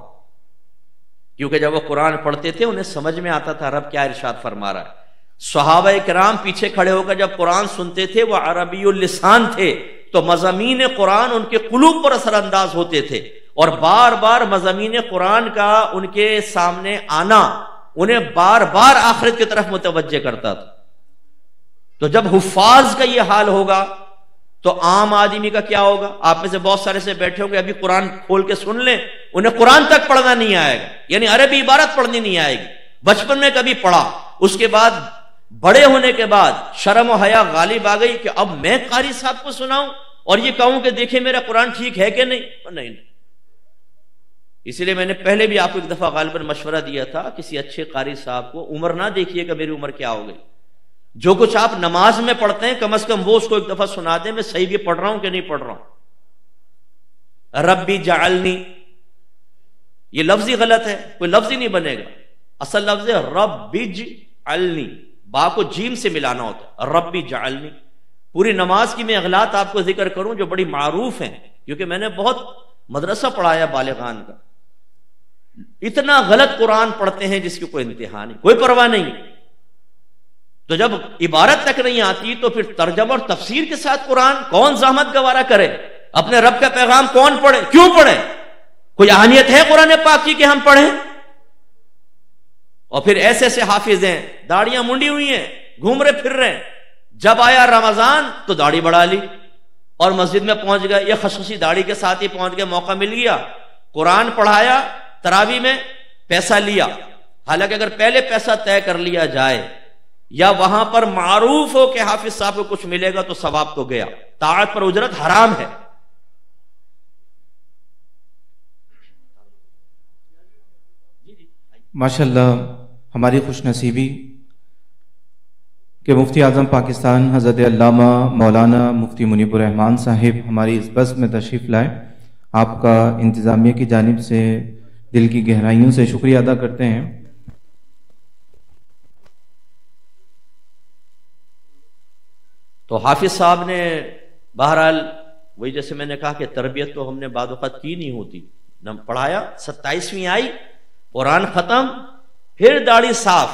[SPEAKER 1] کیونکہ جب وہ قرآن پڑھتے تھے انہیں سمجھ میں آتا تھا رب کیا ارشاد فرما رہا ہے. صحابہ کرام پیچھے کھڑے ہو کر جب قرآن سنتے تھے وہ عربی اللسان تھے تو مضامین قرآن ان کے قلوب پر اثر انداز ہوتے تھے، اور بار بار مضامین قرآن کا ان کے سامنے آنا انہیں بار بار آخرت کی طرف متوجہ کرتا تھا. تو جب حفاظ کا یہ حال ہوگا تو عام آدمی کا کیا ہوگا؟ آپ میں سے بہت سارے سے بیٹھے ہو گے ابھی قرآن کھول کے سن لیں، انہیں قرآن تک پڑھنا نہیں آئے گا، یعنی عربی عبارت پڑھنی نہیں آئے گی. بچپن میں کبھی پڑھا، اس کے بعد بڑے ہونے کے بعد شرم و حیا غالب آ گئی کہ اب میں قاری صاحب کو سناؤں اور یہ کہوں کہ دیکھیں میرا قرآن ٹھیک ہے کہ نہیں. نہیں. اسی لیے میں نے پہلے بھی آپ کو ایک دفعہ غالباً مشورہ دیا تھا، کسی اچھے قاری صاحب کو عمر نہ دیکھیے کہ میری عمر کیا ہو گئی. جو کچھ آپ نماز میں پڑھتے ہیں کم از کم وہ اس کو ایک دفعہ سنا دیں میں صحیح بھی پڑھ رہا ہوں کہ نہیں پڑھ رہا ہوں. ربی جعلنی، یہ لفظ ہی غلط ہے، کوئی لفظ ہی نہیں بنے گا. اصل لفظ ہے ربی جعلنی، با کو جیم سے ملانا ہوتا ہے. ربی جعلنی. پوری نماز کی میں اغلاط آپ کو ذکر کروں جو بڑی معروف ہیں، کیونکہ میں نے بہت مدرسہ پڑھایا بالغان کا. اتنا غلط قرآن پڑھتے ہیں جس کی کوئی انتہا نہیں، کوئی پرواہ نہیں. تو جب عبارت تک نہیں آتی تو پھر ترجمہ اور تفسیر کے ساتھ قرآن کون زحمت گوارا کرے؟ اپنے رب کا پیغام کون پڑھے؟ کیوں پڑھے؟ کوئی اہمیت ہے قرآن پاک کی کہ ہم پڑھیں؟ اور پھر ایسے ایسے حافظ ہیں داڑیاں منڈی ہوئی ہیں، گھوم رہے پھر رہے ہیں، جب آیا رمضان تو داڑھی بڑھا لی اور مسجد میں پہنچ گئے، یہ خصوصی داڑھی کے ساتھ ہی پہنچ گئے، موقع مل گیا، قرآن پڑھایا، تراویح میں پیسہ لیا. حالانکہ اگر پہلے پیسہ طے کر لیا جائے یا وہاں پر معروف ہو کہ حافظ صاحب کو کچھ ملے گا تو ثواب تو گیا، طاعت پر اجرت حرام ہے.
[SPEAKER 2] ماشاءاللہ ہماری خوش نصیبی کہ مفتی اعظم پاکستان حضرت علامہ مولانا مفتی منیب الرحمان صاحب ہماری اس بس میں تشریف لائے. آپ کا انتظامیہ کی جانب سے دل کی گہرائیوں سے شکریہ ادا کرتے ہیں.
[SPEAKER 1] تو حافظ صاحب نے بہرحال وہی جیسے میں نے کہا کہ تربیت تو ہم نے بعد وقت کی نہیں ہوتی، نہ پڑھایا، 27ویں آئی، قرآن ختم، پھر داڑھی صاف،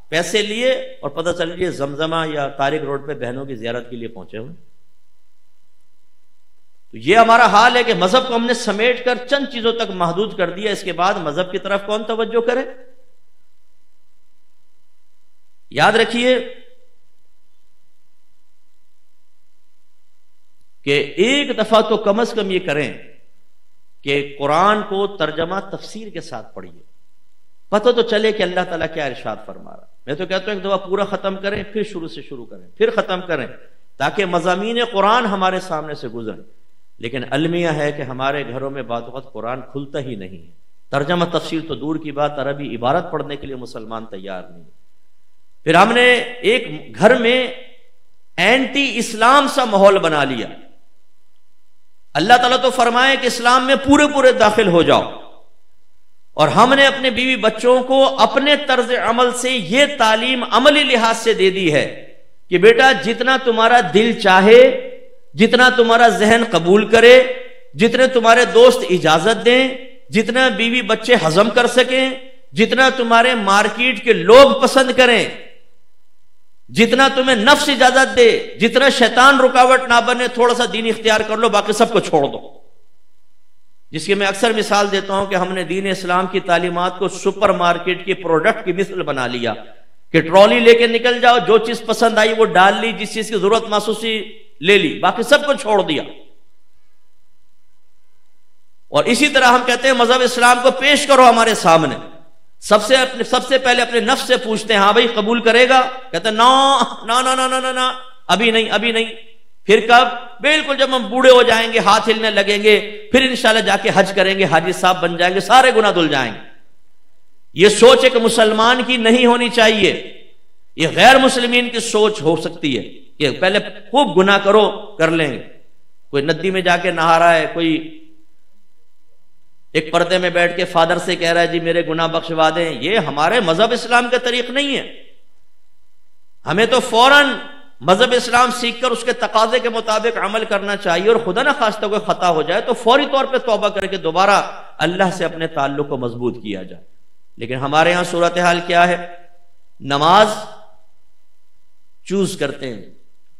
[SPEAKER 1] پیسے لیے اور پتہ چل لیے زمزمہ یا طارق روڈ پہ بہنوں کی زیارت کے لیے پہنچے ہوئے. تو یہ ہمارا حال ہے کہ مذہب کو ہم نے سمیٹ کر چند چیزوں تک محدود کر دیا، اس کے بعد مذہب کی طرف کون توجہ کرے؟ یاد رکھیے کہ ایک دفعہ تو کم از کم یہ کریں کہ قرآن کو ترجمہ تفسیر کے ساتھ پڑھیے، پتہ تو چلے کہ اللہ تعالیٰ کیا ارشاد فرما رہا. میں تو کہتا ہوں ایک دفعہ پورا ختم کریں، پھر شروع سے شروع کریں، پھر ختم کریں، تاکہ مضامین قرآن ہمارے سامنے سے گزریں. لیکن المیہ ہے کہ ہمارے گھروں میں بعض وقت قرآن کھلتا ہی نہیں ہے. ترجمہ تفسیر تو دور کی بات، عربی عبارت پڑھنے کے لیے مسلمان تیار نہیں. پھر ہم نے ایک گھر میں اینٹی اسلام سا ماحول بنا لیا. اللہ تعالیٰ تو فرمائے کہ اسلام میں پورے داخل ہو جاؤ، اور ہم نے اپنے بیوی بچوں کو اپنے طرز عمل سے یہ تعلیم عملی لحاظ سے دے دی ہے کہ بیٹا جتنا تمہارا دل چاہے، جتنا تمہارا ذہن قبول کرے، جتنے تمہارے دوست اجازت دیں، جتنا بیوی بچے ہضم کر سکیں، جتنا تمہارے مارکیٹ کے لوگ پسند کریں، جتنا تمہیں نفس اجازت دے، جتنا شیطان رکاوٹ نہ بنے، تھوڑا سا دین اختیار کر لو، باقی سب کو چھوڑ دو. جس کی میں اکثر مثال دیتا ہوں کہ ہم نے دین اسلام کی تعلیمات کو سپر مارکیٹ کی پروڈکٹ کی مثل بنا لیا کہ ٹرالی لے کے نکل جاؤ، جو چیز پسند آئی وہ ڈال لی، جس چیز کی ضرورت محسوسی لے لی، باقی سب کو چھوڑ دیا. اور اسی طرح ہم کہتے ہیں مذہب اسلام کو پیش کرو ہمارے سامنے. سب سے پہلے اپنے نفس سے پوچھتے ہیں ہاں بھائی قبول کرے گا؟ کہتے ہیں نا ابھی نہیں. پھر کب؟ بالکل جب ہم بوڑھے ہو جائیں گے، ہاتھ ہلنے لگیں گے، پھر انشاءاللہ جا کے حج کریں گے، حاجی صاحب بن جائیں گے، سارے گناہ دھل جائیں گے. یہ سوچ ایک مسلمان کی نہیں ہونی چاہیے. یہ غیر مسلمین کی سوچ ہو سکتی ہے کہ پہلے خوب گناہ کرو، کر لیں گے. کوئی ندی میں جا کے نہا رہا ہے، کوئی ایک پردے میں بیٹھ کے فادر سے کہہ رہا ہے جی میرے گناہ بخشوا دیں. یہ ہمارے مذہب اسلام کا طریق نہیں ہے. ہمیں تو فوراً مذہب اسلام سیکھ کر اس کے تقاضے کے مطابق عمل کرنا چاہیے، اور خدا نہ خواستہ کوئی خطا ہو جائے تو فوری طور پہ توبہ کر کے دوبارہ اللہ سے اپنے تعلق کو مضبوط کیا جائے. لیکن ہمارے ہاں صورتحال کیا ہے؟ نماز چوز کرتے ہیں،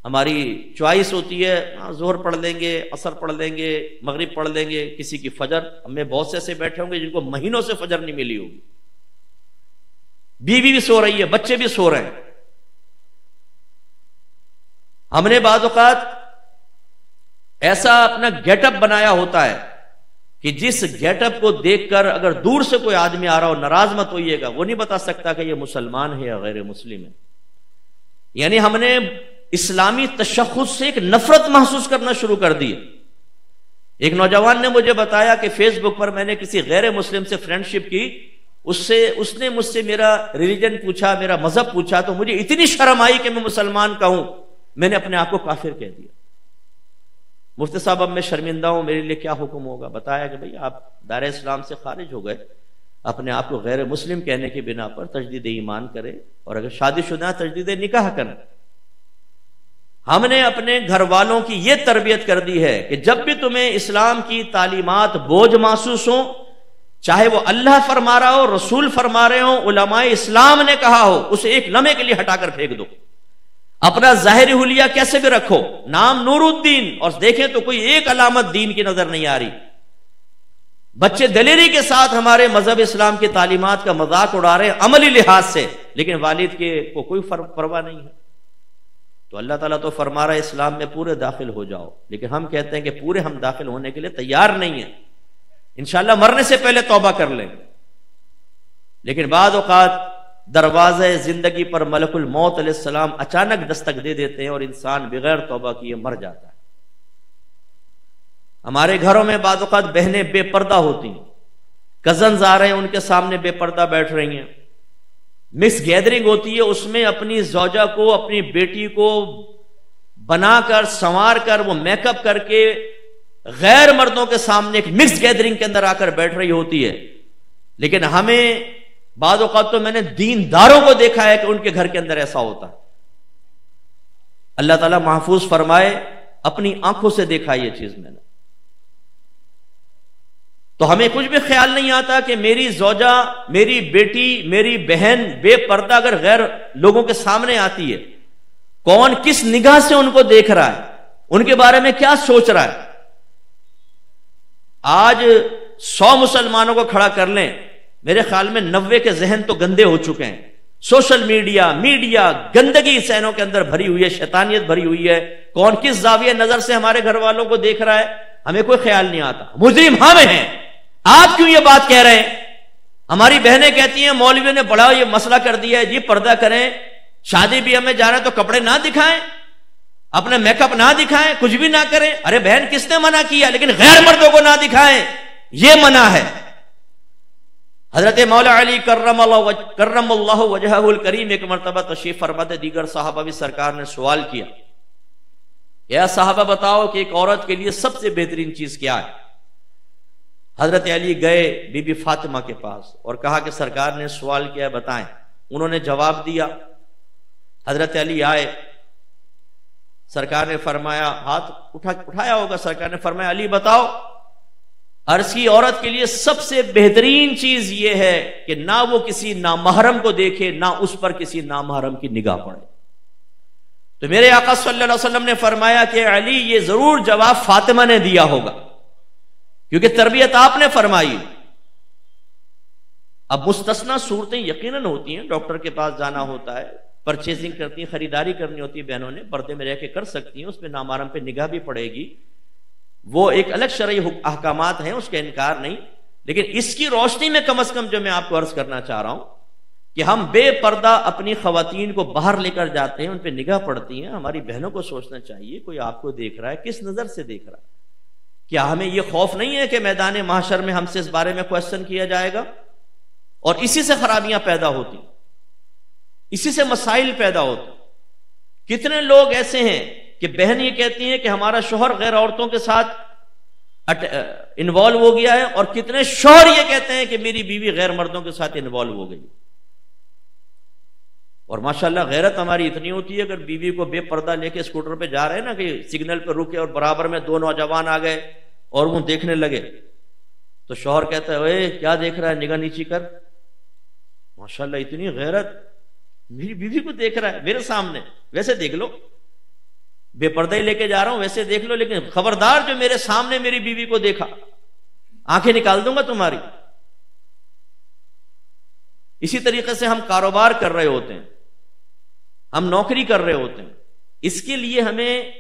[SPEAKER 1] ہماری چوائس ہوتی ہے، ظہر پڑھ لیں گے، عصر پڑھ لیں گے، مغرب پڑھ لیں گے، کسی کی فجر. ہمیں بہت سے ایسے بیٹھے ہوں گے جن کو مہینوں سے فجر نہیں ملی ہوگی، بیوی بھی سو رہی ہے، بچے بھی سو رہے ہیں. ہم نے بعض اوقات ایسا اپنا گیٹ اپ بنایا ہوتا ہے کہ جس گیٹ اپ کو دیکھ کر اگر دور سے کوئی آدمی آ رہا ہو ناراض مت ہوئیے گا، وہ نہیں بتا سکتا کہ یہ مسلمان ہے یا غیر مسلم ہے. یعنی ہم نے اسلامی تشخص سے ایک نفرت محسوس کرنا شروع کر دی. ایک نوجوان نے مجھے بتایا کہ فیس بک پر میں نے کسی غیر مسلم سے فرینڈ شپ کی، اس نے مجھ سے میرا ریلیجن پوچھا، میرا مذہب پوچھا، تو مجھے اتنی شرم آئی کہ میں مسلمان کہوں. میں نے اپنے آپ کو کافر کہہ دیا. مفتی صاحب اب میں شرمندہ ہوں، میرے لیے کیا حکم ہوگا؟ بتایا کہ بھئی آپ دائرہ اسلام سے خارج ہو گئے، اپنے آپ کو غیر مسلم کہنے کی بنا پر تجدید ایمان کرے، اور اگر شادی شدہ تجدید نکاح کریں. ہم نے اپنے گھر والوں کی یہ تربیت کر دی ہے کہ جب بھی تمہیں اسلام کی تعلیمات بوجھ محسوس ہوں، چاہے وہ اللہ فرما رہا ہو، رسول فرما رہے ہوں، علماء اسلام نے کہا ہو، اسے ایک لمحے کے لیے ہٹا کر پھینک دو. اپنا ظاہری حلیہ کیسے بھی رکھو، نام نور الدین، اور دیکھیں تو کوئی ایک علامت دین کی نظر نہیں آ رہی. بچے دلیری کے ساتھ ہمارے مذہب اسلام کی تعلیمات کا مذاق اڑا رہے ہیں عملی لحاظ سے، لیکن والد کو کوئی پرواہ نہیں ہے. تو اللہ تعالیٰ تو فرما رہا ہے اسلام میں پورے داخل ہو جاؤ، لیکن ہم کہتے ہیں کہ پورے ہم داخل ہونے کے لیے تیار نہیں ہیں. انشاءاللہ مرنے سے پہلے توبہ کر لیں. لیکن بعض اوقات دروازے زندگی پر ملک الموت علیہ السلام اچانک دستک دے دیتے ہیں اور انسان بغیر توبہ کیے مر جاتا ہے. ہمارے گھروں میں بعض اوقات بہنیں بے پردہ ہوتی ہیں، کزنز آ رہے ہیں ان کے سامنے بے پردہ بیٹھ رہی ہیں، مکس گیدرنگ ہوتی ہے، اس میں اپنی زوجہ کو، اپنی بیٹی کو بنا کر سنوار کر وہ میک اپ کر کے غیر مردوں کے سامنے ایک مکس گیدرنگ کے اندر آ کر بیٹھ رہی ہوتی ہے. لیکن ہمیں بعض اوقات تو میں نے دینداروں کو دیکھا ہے کہ ان کے گھر کے اندر ایسا ہوتا ہے. اللہ تعالیٰ محفوظ فرمائے، اپنی آنکھوں سے دیکھا یہ چیز میں نے. تو ہمیں کچھ بھی خیال نہیں آتا کہ میری زوجہ، میری بیٹی، میری بہن بے پردہ اگر غیر لوگوں کے سامنے آتی ہے، کون کس نگاہ سے ان کو دیکھ رہا ہے، ان کے بارے میں کیا سوچ رہا ہے. آج 100 مسلمانوں کو کھڑا کر لیں، میرے خیال میں 90 کے ذہن تو گندے ہو چکے ہیں. سوشل میڈیا گندگی ذہنوں کے اندر بھری ہوئی ہے، شیطانیت بھری ہوئی ہے. کون کس زاویہ نظر سے ہمارے گھر والوں کو دیکھ رہا ہے، ہمیں کوئی خیال نہیں آتا. مجرم ہم ہیں. آپ کیوں یہ بات کہہ رہے ہیں؟ ہماری بہنیں کہتی ہیں مولویوں نے بڑا یہ مسئلہ کر دیا ہے جی، پردہ کریں، شادی بھی ہمیں جا رہے ہیں تو کپڑے نہ دکھائیں، اپنا میک اپ نہ دکھائیں، کچھ بھی نہ کریں. ارے بہن کس نے منع کیا؟ لیکن غیر مردوں کو نہ دکھائیں، یہ منع ہے. حضرت مولا علی کرم اللہ وجہہ الکریم ایک مرتبہ تشریف فرما تھے، دیگر صحابہ بھی سرکار نے سوال کیا، یا صحابہ بتاؤ کہ ایک عورت کے لیے سب سے بہترین چیز کیا ہے؟ حضرت علی گئے بی بی فاطمہ کے پاس اور کہا کہ سرکار نے سوال کیا ہے، بتائیں. انہوں نے جواب دیا. حضرت علی آئے، سرکار نے فرمایا، ہاتھ اٹھایا ہوگا، سرکار نے فرمایا علی بتاؤ، عرض کی عورت کے لیے سب سے بہترین چیز یہ ہے کہ نہ وہ کسی نامحرم کو دیکھے، نہ اس پر کسی نامحرم کی نگاہ پڑے. تو میرے آقا صلی اللہ علیہ وسلم نے فرمایا کہ علی یہ ضرور جواب فاطمہ نے دیا ہوگا، کیونکہ تربیت آپ نے فرمائی. اب مستثنا صورتیں یقیناً ہوتی ہیں، ڈاکٹر کے پاس جانا ہوتا ہے، پرچیزنگ کرتی ہیں، خریداری کرنی ہوتی ہے بہنوں نے، پردے میں رہ کے کر سکتی ہیں، اس پہ نامحرم پہ نگاہ بھی پڑے گی، وہ ایک الگ شرعی احکامات ہیں، اس کا انکار نہیں، لیکن اس کی روشنی میں کم از کم جو میں آپ کو عرض کرنا چاہ رہا ہوں کہ ہم بے پردہ اپنی خواتین کو باہر لے کر جاتے ہیں، ان پہ نگاہ پڑتی ہیں، ہماری بہنوں کو سوچنا چاہیے کوئی آپ کو دیکھ رہا ہے، کس نظر سے دیکھ رہا ہے؟ کیا ہمیں یہ خوف نہیں ہے کہ میدان محشر میں ہم سے اس بارے میں کوشچن کیا جائے گا؟ اور اسی سے خرابیاں پیدا ہوتی، اسی سے مسائل پیدا ہوتے۔ کتنے لوگ ایسے ہیں کہ بہن یہ کہتی ہیں کہ ہمارا شوہر غیر عورتوں کے ساتھ انوالو ہو گیا ہے، اور کتنے شوہر یہ کہتے ہیں کہ میری بیوی غیر مردوں کے ساتھ انوالو ہو گئی۔ اور ماشاءاللہ غیرت ہماری اتنی ہوتی ہے، اگر بیوی کو بے پردہ لے کے اسکوٹر پہ جا رہے ہیں نا کہ سگنل پہ رکے اور برابر میں دو نوجوان آ گئے اور وہ دیکھنے لگے، تو شوہر کہتا ہے اے کیا دیکھ رہا ہے، نگاہ نیچی کر۔ ماشاءاللہ اتنی غیرت، میری بیوی کو دیکھ رہا ہے میرے سامنے، ویسے دیکھ لو، بے پردہ ہی لے کے جا رہا ہوں ویسے دیکھ لو، لیکن خبردار جو میرے سامنے میری بیوی کو دیکھا آنکھیں نکال دوں گا تمہاری۔ اسی طریقے سے ہم کاروبار کر رہے ہوتے ہیں، ہم نوکری کر رہے ہوتے ہیں، اس کے لیے ہمیں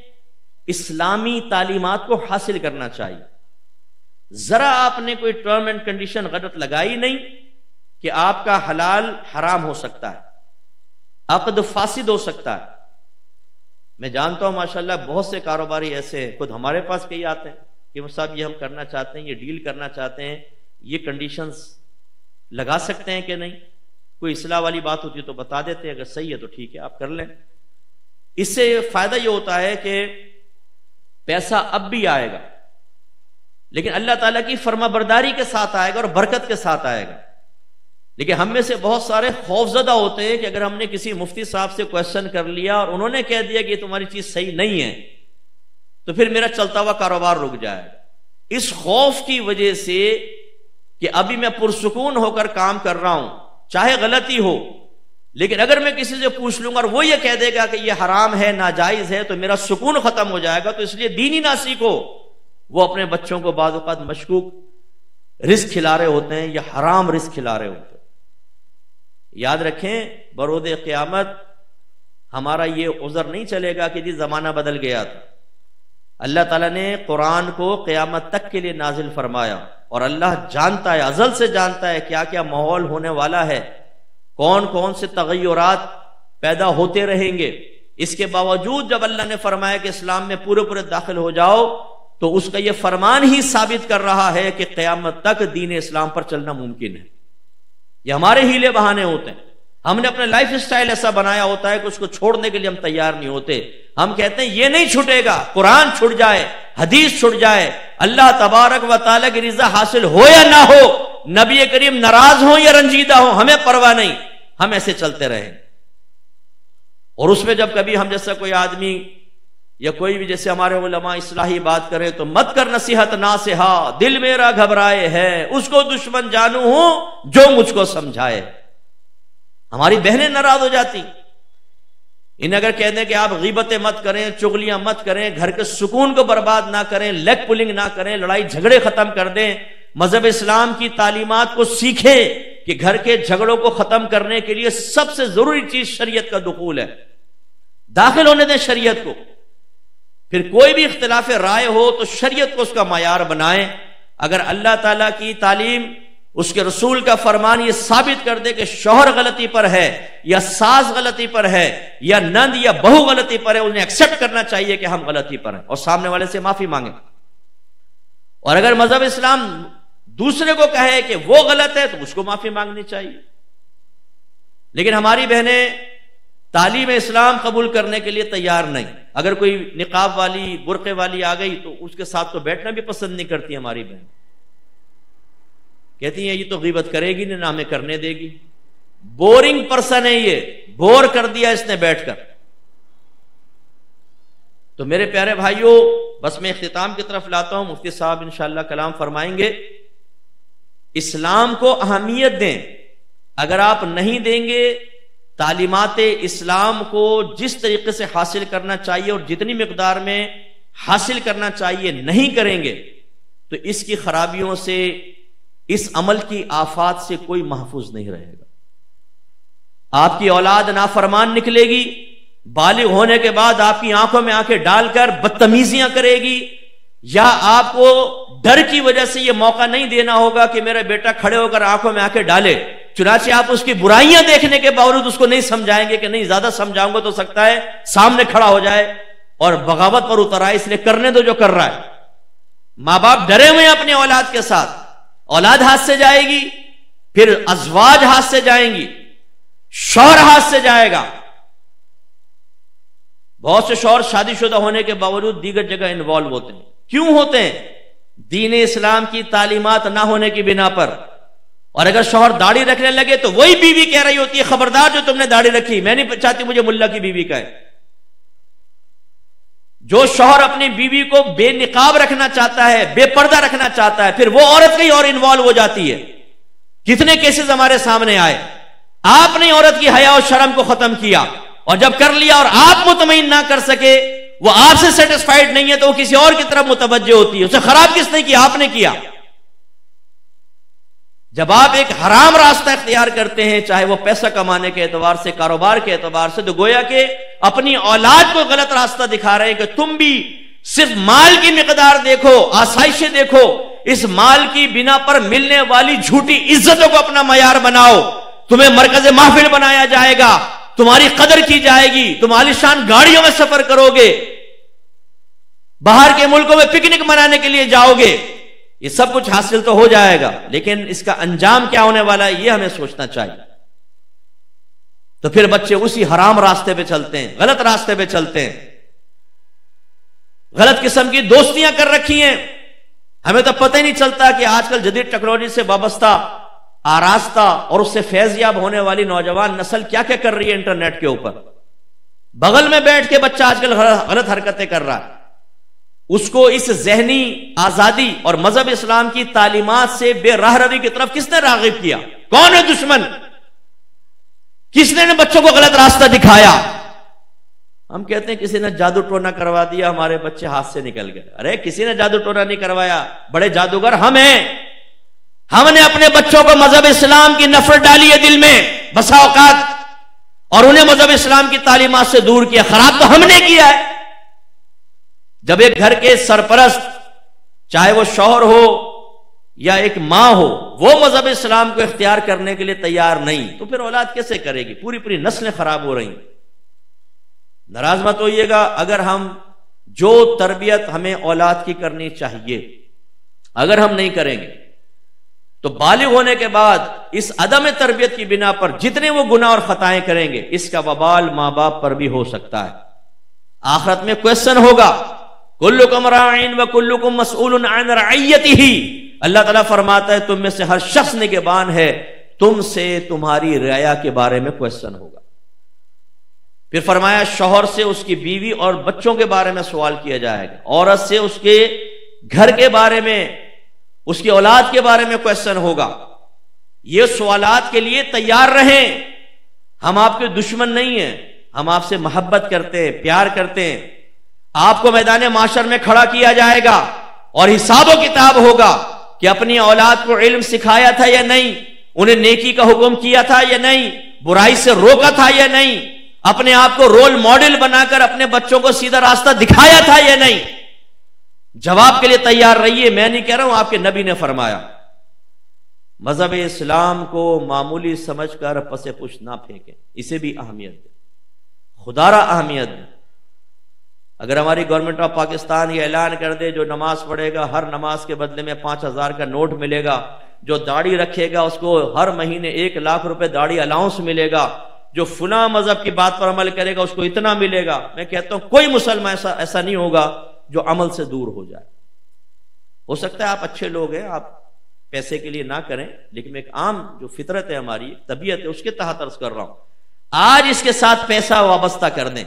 [SPEAKER 1] اسلامی تعلیمات کو حاصل کرنا چاہیے۔ ذرا آپ نے کوئی ٹرم اینڈ کنڈیشن غلط لگائی نہیں کہ آپ کا حلال حرام ہو سکتا ہے، عقد فاسد ہو سکتا ہے۔ میں جانتا ہوں ماشاءاللہ بہت سے کاروباری ایسے ہیں، خود ہمارے پاس کئی آتے ہیں کہ وہ صاحب یہ ہم کرنا چاہتے ہیں، یہ ڈیل کرنا چاہتے ہیں، یہ کنڈیشنز لگا سکتے ہیں کہ نہیں؟ کوئی اصلاح والی بات ہوتی ہے تو بتا دیتے ہیں، اگر صحیح ہے تو ٹھیک ہے آپ کر لیں۔ اس سے فائدہ یہ ہوتا ہے کہ پیسہ اب بھی آئے گا، لیکن اللہ تعالیٰ کی فرما برداری کے ساتھ آئے گا اور برکت کے ساتھ آئے گا۔ لیکن ہم میں سے بہت سارے خوف زدہ ہوتے ہیں کہ اگر ہم نے کسی مفتی صاحب سے کویسچن کر لیا اور انہوں نے کہہ دیا کہ یہ تمہاری چیز صحیح نہیں ہے تو پھر میرا چلتا ہوا کاروبار رک جائے گا۔ اس خوف کی وجہ سے کہ ابھی میں پرسکون ہو کر کام کر رہا ہوں، چاہے غلطی ہو، لیکن اگر میں کسی سے پوچھ لوں گا اور وہ یہ کہہ دے گا کہ یہ حرام ہے، ناجائز ہے، تو میرا سکون ختم ہو جائے گا۔ تو اس لیے دینی نہ سیکھو، وہ اپنے بچوں کو بعض اوقات مشکوک رزق کھلا رہے ہوتے ہیں یا حرام رزق کھلا رہے ہوتے ہیں۔ یاد رکھیں برود قیامت ہمارا یہ عذر نہیں چلے گا کہ جی زمانہ بدل گیا تھا۔ اللہ تعالیٰ نے قرآن کو قیامت تک کے لیے نازل فرمایا، اور اللہ جانتا ہے، ازل سے جانتا ہے کیا کیا ماحول ہونے والا ہے، کون کون سے تغیرات پیدا ہوتے رہیں گے۔ اس کے باوجود جب اللہ نے فرمایا کہ اسلام میں پورے پورے داخل ہو جاؤ، تو اس کا یہ فرمان ہی ثابت کر رہا ہے کہ قیامت تک دین اسلام پر چلنا ممکن ہے۔ یہ ہمارے ہیلے بہانے ہوتے ہیں، ہم نے اپنا لائف اسٹائل ایسا بنایا ہوتا ہے کہ اس کو چھوڑنے کے لیے ہم تیار نہیں ہوتے۔ ہم کہتے ہیں یہ نہیں چھوٹے گا، قرآن چھوٹ جائے، حدیث چھوٹ جائے، اللہ تبارک و تعالیٰ کی رضا حاصل ہو یا نہ ہو، نبی کریم ناراض ہوں یا رنجیدہ ہوں، ہمیں پرواہ نہیں، ہم ایسے چلتے رہیں۔ اور اس میں جب کبھی ہم جیسا کوئی آدمی یا کوئی بھی جیسے ہمارے علماء اصلاحی بات کرے تو مت کر نصیحت ناصحا، دل میرا گھبرائے ہے، اس کو دشمن جانوں ہوں جو مجھ کو سمجھائے۔ ہماری بہنیں ناراض ہو جاتی، انہیں اگر کہہ دیں کہ آپ غیبتیں مت کریں، چغلیاں مت کریں، گھر کے سکون کو برباد نہ کریں، لیگ پولنگ نہ کریں، لڑائی جھگڑے ختم کر دیں، مذہب اسلام کی تعلیمات کو سیکھیں کہ گھر کے جھگڑوں کو ختم کرنے کے لیے سب سے ضروری چیز شریعت کا دخول ہے، داخل ہونے دیں شریعت کو۔ پھر کوئی بھی اختلاف رائے ہو تو شریعت کو اس کا معیار بنائیں۔ اگر اللہ تعالیٰ کی تعلیم، اس کے رسول کا فرمان یہ ثابت کر دے کہ شوہر غلطی پر ہے یا ساس غلطی پر ہے یا نند یا بہو غلطی پر ہے، انہیں ایکسپٹ کرنا چاہیے کہ ہم غلطی پر ہیں اور سامنے والے سے معافی مانگیں۔ اور اگر مذہب اسلام دوسرے کو کہے کہ وہ غلط ہے تو اس کو معافی مانگنی چاہیے۔ لیکن ہماری بہنیں تعلیم اسلام قبول کرنے کے لیے تیار نہیں۔ اگر کوئی نقاب والی، برقعے والی آ گئی تو اس کے ساتھ تو بیٹھنا بھی پسند نہیں کرتی ہماری بہن، کہتی ہیں یہ تو غیبت کرے گی نہ ہمیں کرنے دے گی، بورنگ پرسن ہے، یہ بور کر دیا اس نے بیٹھ کر۔ تو میرے پیارے بھائیوں، بس میں اختتام کی طرف لاتا ہوں، مفتی صاحب انشاءاللہ کلام فرمائیں گے۔ اسلام کو اہمیت دیں، اگر آپ نہیں دیں گے تعلیمات اسلام کو جس طریقے سے حاصل کرنا چاہیے اور جتنی مقدار میں حاصل کرنا چاہیے نہیں کریں گے تو اس کی خرابیوں سے، اس عمل کی آفات سے کوئی محفوظ نہیں رہے گا۔ آپ کی اولاد نافرمان نکلے گی، بالغ ہونے کے بعد آپ کی آنکھوں میں آنکھیں ڈال کر بدتمیزیاں کرے گی، یا آپ کو ڈر کی وجہ سے یہ موقع نہیں دینا ہوگا کہ میرا بیٹا کھڑے ہو کر آنکھوں میں آنکھیں ڈالے، چنانچہ آپ اس کی برائیاں دیکھنے کے باوجود اس کو نہیں سمجھائیں گے کہ نہیں زیادہ سمجھاؤں گا تو سکتا ہے سامنے کھڑا ہو جائے اور بغاوت پر اتر آئے، اس لیے کرنے دو جو کر رہا ہے۔ ماں باپ ڈرے ہوئے ہیں اپنے اولاد کے ساتھ، اولاد ہاتھ سے جائے گی، پھر ازواج ہاتھ سے جائیں گی، شوہر ہاتھ سے جائے گا۔ بہت سے شوہر شادی شدہ ہونے کے باوجود دیگر جگہ انوالو ہوتے ہیں، کیوں ہوتے ہیں؟ دین اسلام کی تعلیمات نہ ہونے کی بنا پر۔ اور اگر شوہر داڑھی رکھنے لگے تو وہی بیوی کہہ رہی ہوتی ہے خبردار جو تم نے داڑھی رکھی، میں نہیں چاہتی مجھے ملا کی بیوی کہے۔ جو شوہر اپنی بیوی کو بے نقاب رکھنا چاہتا ہے، بے پردہ رکھنا چاہتا ہے، پھر وہ عورت کہیں اور انوالو ہو جاتی ہے۔ کتنے کیسز ہمارے سامنے آئے، آپ نے عورت کی حیا اور شرم کو ختم کیا، اور جب کر لیا اور آپ مطمئن نہ کر سکے، وہ آپ سے سیٹسفائیڈ نہیں ہے تو وہ کسی اور کی طرف متوجہ ہوتی ہے۔ اسے خراب کس نے کیا؟ آپ نے کیا۔ جب آپ ایک حرام راستہ اختیار کرتے ہیں، چاہے وہ پیسہ کمانے کے اعتبار سے، کاروبار کے اعتبار سے، تو گویا کہ اپنی اولاد کو غلط راستہ دکھا رہے ہیں کہ تم بھی صرف مال کی مقدار دیکھو، آسائشیں دیکھو، اس مال کی بنا پر ملنے والی جھوٹی عزتوں کو اپنا معیار بناؤ، تمہیں مرکز محفل بنایا جائے گا، تمہاری قدر کی جائے گی، تم عالیشان گاڑیوں میں سفر کرو گے، باہر کے ملکوں میں پکنک منانے کے لیے جاؤ گے، یہ سب کچھ حاصل تو ہو جائے گا، لیکن اس کا انجام کیا ہونے والا ہے یہ ہمیں سوچنا چاہیے۔ تو پھر بچے اسی حرام راستے پہ چلتے ہیں، غلط راستے پہ چلتے ہیں، غلط قسم کی دوستیاں کر رکھی ہیں، ہمیں تو پتہ ہی نہیں چلتا کہ آج کل جدید ٹیکنالوجی سے وابستہ، آراستہ اور اس سے فیض یاب ہونے والی نوجوان نسل کیا کیا کر رہی ہے انٹرنیٹ کے اوپر۔ بغل میں بیٹھ کے بچہ آج کل غلط حرکتیں کر رہا ہے، اس کو اس ذہنی آزادی اور مذہب اسلام کی تعلیمات سے بے راہ روی کی طرف کس نے راغب کیا؟ کون ہے دشمن؟ کس نے بچوں کو غلط راستہ دکھایا؟ ہم کہتے ہیں کسی نے جادو ٹونا کروا دیا، ہمارے بچے ہاتھ سے نکل گئے۔ ارے کسی نے جادو ٹونا نہیں کروایا، بڑے جادوگر ہم ہیں۔ ہم نے اپنے بچوں کو مذہب اسلام کی نفرت ڈالی ہے دل میں بسا اوقات، اور انہیں مذہب اسلام کی تعلیمات سے دور کیا۔ خراب تو ہم نے کیا ہے۔ جب ایک گھر کے سرپرست، چاہے وہ شوہر ہو یا ایک ماں ہو، وہ مذہب اسلام کو اختیار کرنے کے لیے تیار نہیں، تو پھر اولاد کیسے کرے گی؟ پوری پوری نسلیں خراب ہو رہی ہیں۔ ناراض مت ہوئیے گا اگر ہم جو تربیت ہمیں اولاد کی کرنی چاہیے اگر ہم نہیں کریں گے تو بالغ ہونے کے بعد اس عدم تربیت کی بنا پر جتنے وہ گناہ اور خطائیں کریں گے، اس کا وبال ماں باپ پر بھی ہو سکتا ہے۔ آخرت میں کویسچن ہوگا، کلکم راعٍ وکلکم مسئول عن رعیتہ۔ اللہ تعالیٰ فرماتا ہے تم میں سے ہر شخص نگہبان ہے، تم سے تمہاری رعایا کے بارے میں کویسچن ہوگا۔ پھر فرمایا شوہر سے اس کی بیوی اور بچوں کے بارے میں سوال کیا جائے گا، عورت سے اس کے گھر کے بارے میں، اس کی اولاد کے بارے میں کویسچن ہوگا۔ یہ سوالات کے لیے تیار رہیں۔ ہم آپ کے دشمن نہیں ہیں، ہم آپ سے محبت کرتے ہیں، پیار کرتے ہیں۔ آپ کو میدان معاشر میں کھڑا کیا جائے گا اور حساب و کتاب ہوگا کہ اپنی اولاد کو علم سکھایا تھا یا نہیں، انہیں نیکی کا حکم کیا تھا یا نہیں، برائی سے روکا تھا یا نہیں، اپنے آپ کو رول ماڈل بنا کر اپنے بچوں کو سیدھا راستہ دکھایا تھا یا نہیں۔ جواب کے لیے تیار رہیے۔ میں نہیں کہہ رہا ہوں، آپ کے نبی نے فرمایا۔ مذہب اسلام کو معمولی سمجھ کر پس پش نہ پھینکیں، اسے بھی اہمیت دیں، خدا را اہمیت دیں۔ اگر ہماری گورنمنٹ آف پاکستان یہ اعلان کر دے جو نماز پڑھے گا ہر نماز کے بدلے میں 5000 کا نوٹ ملے گا، جو داڑھی رکھے گا اس کو ہر مہینے 1 لاکھ روپے داڑھی الاؤنس ملے گا، جو فلاں مذہب کی بات پر عمل کرے گا اس کو اتنا ملے گا، میں کہتا ہوں کوئی مسلمان ایسا نہیں ہوگا جو عمل سے دور ہو جائے۔ ہو سکتا ہے آپ اچھے لوگ ہیں، آپ پیسے کے لیے نہ کریں، لیکن میں ایک عام جو فطرت ہے ہماری طبیعت ہے اس کے تحت عرض کر رہا ہوں۔ آج اس کے ساتھ پیسہ وابستہ کر دیں۔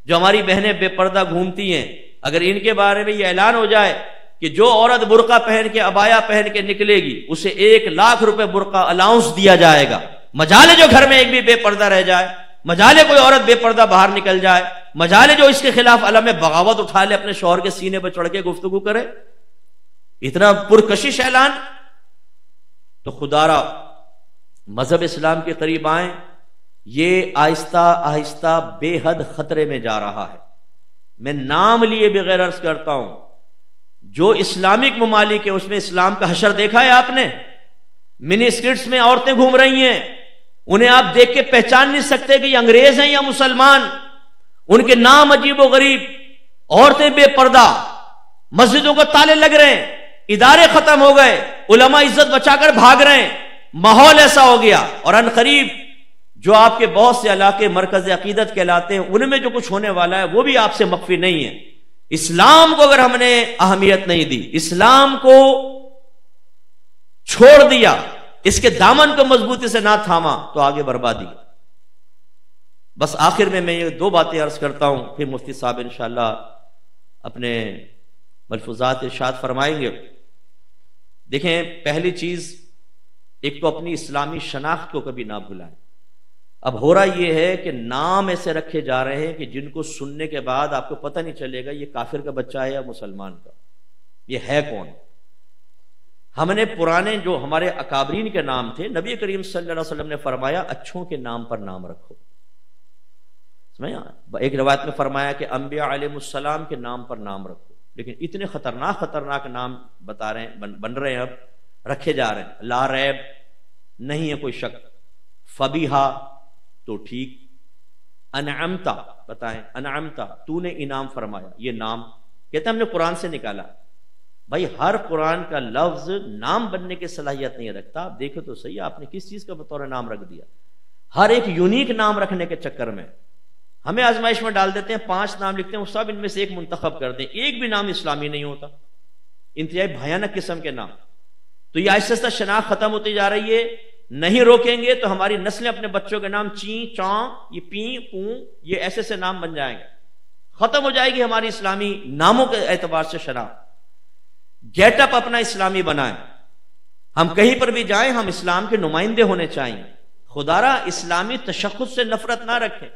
[SPEAKER 1] جو ہماری بہنیں بے پردہ گھومتی ہیں، اگر ان کے بارے میں یہ اعلان ہو جائے کہ جو عورت برقع پہن کے عبایا پہن کے نکلے گی اسے 1 لاکھ روپے برقع الاؤنس دیا جائے گا، مجالے جو گھر میں ایک بھی بے پردہ رہ جائے، مجالے کوئی عورت بے پردہ باہر نکل جائے، مجالے جو اس کے خلاف علم بغاوت اٹھا لے، اپنے شوہر کے سینے پہ چڑھ کے گفتگو کرے، اتنا پرکشش اعلان، تو خدا را مذہب اسلام کے قریب آئیں۔ یہ آہستہ آہستہ بے حد خطرے میں جا رہا ہے. میں نام لیے بغیر عرض کرتا ہوں، جو اسلامک ممالک ہے اس میں اسلام کا حشر دیکھا ہے آپ نے؟ منی اسکرٹس میں عورتیں گھوم رہی ہیں، انہیں آپ دیکھ کے پہچان نہیں سکتے کہ یہ انگریز ہیں یا مسلمان. ان کے نام عجیب و غریب، عورتیں بے پردہ، مسجدوں کو تالے لگ رہے ہیں، ادارے ختم ہو گئے، علماء عزت بچا کر بھاگ رہے ہیں. ماحول ایسا ہو گیا، اور ان قریب جو آپ کے بہت سے علاقے مرکز عقیدت کہلاتے ہیں ان میں جو کچھ ہونے والا ہے وہ بھی آپ سے مخفی نہیں ہے. اسلام کو اگر ہم نے اہمیت نہیں دی، اسلام کو چھوڑ دیا، اس کے دامن کو مضبوطی سے نہ تھاما تو آگے بربادی. بس آخر میں یہ دو باتیں عرض کرتا ہوں، پھر مفتی صاحب انشاءاللہ اپنے ملفوظات ارشاد فرمائیں گے. دیکھیں، پہلی چیز ایک تو اپنی اسلامی شناخت کو کبھی نہ بھلائیں. اب ہو رہا یہ ہے کہ نام ایسے رکھے جا رہے ہیں کہ جن کو سننے کے بعد آپ کو پتہ نہیں چلے گا یہ کافر کا بچہ ہے یا مسلمان کا، یہ ہے کون. ہم نے پرانے جو ہمارے اکابرین کے نام تھے، نبی کریم صلی اللہ علیہ وسلم نے فرمایا اچھوں کے نام پر نام رکھو. ایک روایت میں فرمایا کہ انبیاء علیہ السلام کے نام پر نام رکھو، لیکن اتنے خطرناک نام بتا رہے ہیں، بن رہے ہیں، اب رکھے جا رہے ہیں. لا ریب، نہیں ہے کوئی شک. فبیہا، تو ٹھیک. انعمتا، بتائیں انعمتا، تو نے انعام فرمایا، یہ نام کہتے ہیں ہم نے قرآن سے نکالا. بھائی ہر قرآن کا لفظ نام بننے کی صلاحیت نہیں رکھتا. آپ دیکھو تو صحیح، آپ نے کس چیز کا بطور نام رکھ دیا. ہر ایک یونیک نام رکھنے کے چکر میں ہمیں آزمائش میں ڈال دیتے ہیں. 5 نام لکھتے ہیں، وہ سب ان میں سے ایک منتخب کر دیں، ایک بھی نام اسلامی نہیں ہوتا. انتہائی بھیانک قسم کے نام. تو یہ آہستہ آہستہ شناخت ختم ہوتی جا رہی ہے. نہیں روکیں گے تو ہماری نسلیں اپنے بچوں کے نام چین، چاں، یہ پین، پوں، یہ ایسے نام بن جائیں گے. ختم ہو جائے گی ہماری اسلامی ناموں کے اعتبار سے شناخت. گیٹ اپ اپنا اسلامی بنائیں. ہم کہیں پر بھی جائیں ہم اسلام کے نمائندے ہونے چاہیے. خدارا اسلامی تشخص سے نفرت نہ رکھیں.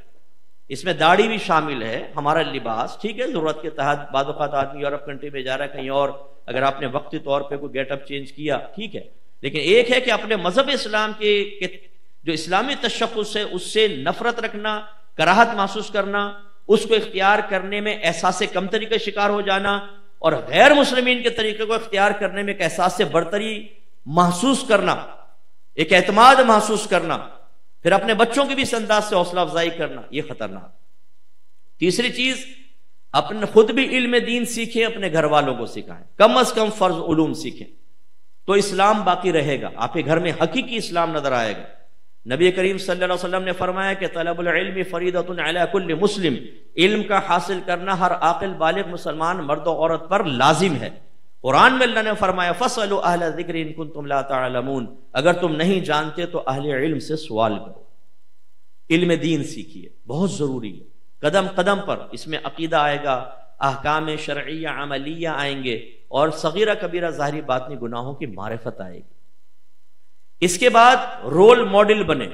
[SPEAKER 1] اس میں داڑھی بھی شامل ہے. ہمارا لباس ٹھیک ہے، ضرورت کے تحت بعض اوقات آدمی یورپ کنٹری میں جا رہا ہے کہیں اور، اگر آپ نے وقتی طور پہ کوئی گیٹ اپ چینج کیا ٹھیک ہے، لیکن ایک ہے کہ اپنے مذہب اسلام کے جو اسلامی تشخص ہے اس سے نفرت رکھنا، کراہت محسوس کرنا، اس کو اختیار کرنے میں احساس کمتری کا شکار ہو جانا، اور غیر مسلمین کے طریقے کو اختیار کرنے میں ایک احساس سے برتری محسوس کرنا، ایک اعتماد محسوس کرنا، پھر اپنے بچوں کی بھی اس انداز سے حوصلہ افزائی کرنا، یہ خطرناک. تیسری چیز، اپنے خود بھی علم دین سیکھیں، اپنے گھر والوں کو سکھائیں. کم از کم فرض علوم سیکھیں تو اسلام باقی رہے گا. آپ کے گھر میں حقیقی اسلام نظر آئے گا. نبی کریم صلی اللہ علیہ وسلم نے فرمایا کہ طلب العلم فریضۃ علی کل مسلم، علم کا حاصل کرنا ہر عاقل بالغ مسلمان مرد و عورت پر لازم ہے. قرآن میں اللہ نے فرمایا فاسألوا اہل الذکر ان کنتم لا تعلمون، اگر تم نہیں جانتے تو اہل علم سے سوال کرو. علم دین سیکھیے، بہت ضروری ہے. قدم قدم پر اس میں عقیدہ آئے گا، احکام شرعیہ عملیہ آئیں گے، اور صغیرہ کبیرہ ظاہری باطنی گناہوں کی معرفت آئے گی. اس کے بعد رول ماڈل بنے.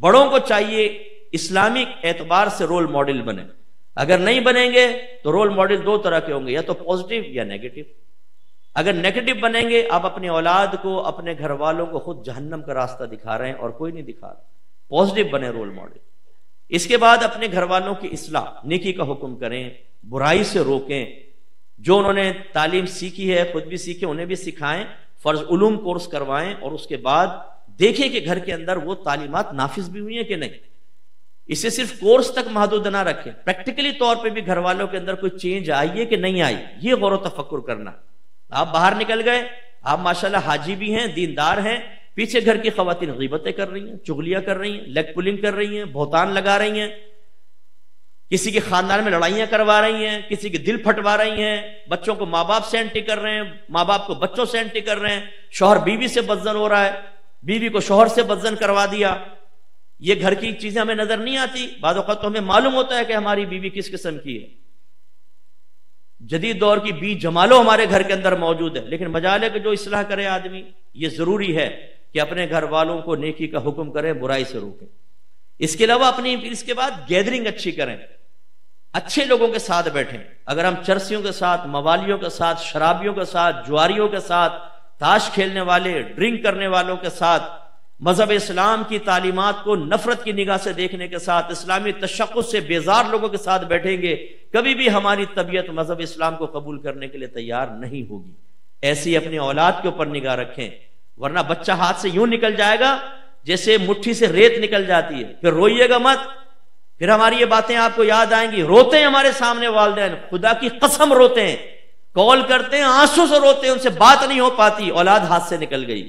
[SPEAKER 1] بڑوں کو چاہیے اسلامک اعتبار سے رول ماڈل بنے. اگر نہیں بنیں گے تو رول ماڈل 2 طرح کے ہوں گے، یا تو پازیٹیو یا نیگیٹو. اگر نیگیٹو بنیں گے، آپ اپنی اولاد کو، اپنے گھر والوں کو خود جہنم کا راستہ دکھا رہے ہیں اور کوئی نہیں دکھا رہا. پازیٹیو بنے رول ماڈل. اس کے بعد اپنے گھر والوں کی اصلاح، نیکی کا حکم کریں، برائی سے روکیں. جو انہوں نے تعلیم سیکھی ہے خود بھی سیکھیں، انہیں بھی سکھائیں. فرض علوم کورس کروائیں، اور اس کے بعد دیکھیں کہ گھر کے اندر وہ تعلیمات نافذ بھی ہوئی ہیں کہ نہیں. اسے صرف کورس تک محدود نہ رکھیں، پریکٹیکلی طور پہ بھی گھر والوں کے اندر کوئی چینج آئی ہے کہ نہیں آئی، یہ غور و تفکر کرنا. آپ باہر نکل گئے، آپ ماشاءاللہ حاجی بھی ہیں، دیندار ہیں، پیچھے گھر کی خواتین غیبتیں کر رہی ہیں، چغلیاں کر رہی ہیں، لیگ پولنگ کر رہی ہیں، بہتان لگا رہی ہیں، کسی کے خاندان میں لڑائیاں کروا رہی ہیں، کسی کے دل پھٹوا رہی ہیں، بچوں کو ماں باپ سے اینٹی کر رہے ہیں، ماں باپ کو بچوں سے اینٹی کر رہے ہیں، شوہر بیوی سے بدزن ہو رہا ہے، بیوی کو شوہر سے بدزن کروا دیا. یہ گھر کی چیزیں ہمیں نظر نہیں آتی. بعض اوقات تو ہمیں معلوم ہوتا ہے کہ ہماری بیوی کس قسم کی ہے. جدید دور کی بی جمالو ہمارے گھر کے اندر موجود ہے، لیکن مجال ہے کہ جو اصلاح کرے آدمی. یہ ضروری ہے کہ اپنے گھر والوں کو نیکی کا حکم کریں، برائی سے روکیں. اس کے علاوہ اس کے بعد گیدرنگ اچھی کریں، اچھے لوگوں کے ساتھ بیٹھیں. اگر ہم چرسیوں کے ساتھ، موالیوں کے ساتھ، شرابیوں کے ساتھ، جواریوں کے ساتھ، تاش کھیلنے والے، ڈرنک کرنے والوں کے ساتھ، مذہب اسلام کی تعلیمات کو نفرت کی نگاہ سے دیکھنے کے ساتھ، اسلامی تشخص سے بیزار لوگوں کے ساتھ بیٹھیں گے، کبھی بھی ہماری طبیعت مذہب اسلام کو قبول کرنے کے لیے تیار نہیں ہوگی۔ ایسی اپنی اولاد کے اوپر نگاہ رکھیں، ورنہ بچہ ہاتھ سے یوں نکل جائے گا جیسے مٹھی سے ریت نکل جاتی ہے۔ پھر روئیے گا مت، پھر ہماری یہ باتیں آپ کو یاد آئیں گی۔ روتے ہیں ہمارے سامنے والدین، خدا کی قسم روتے ہیں، کال کرتے ہیں، آنسو سے روتے ہیں، ان سے بات نہیں ہو پاتی، اولاد ہاتھ سے نکل گئی۔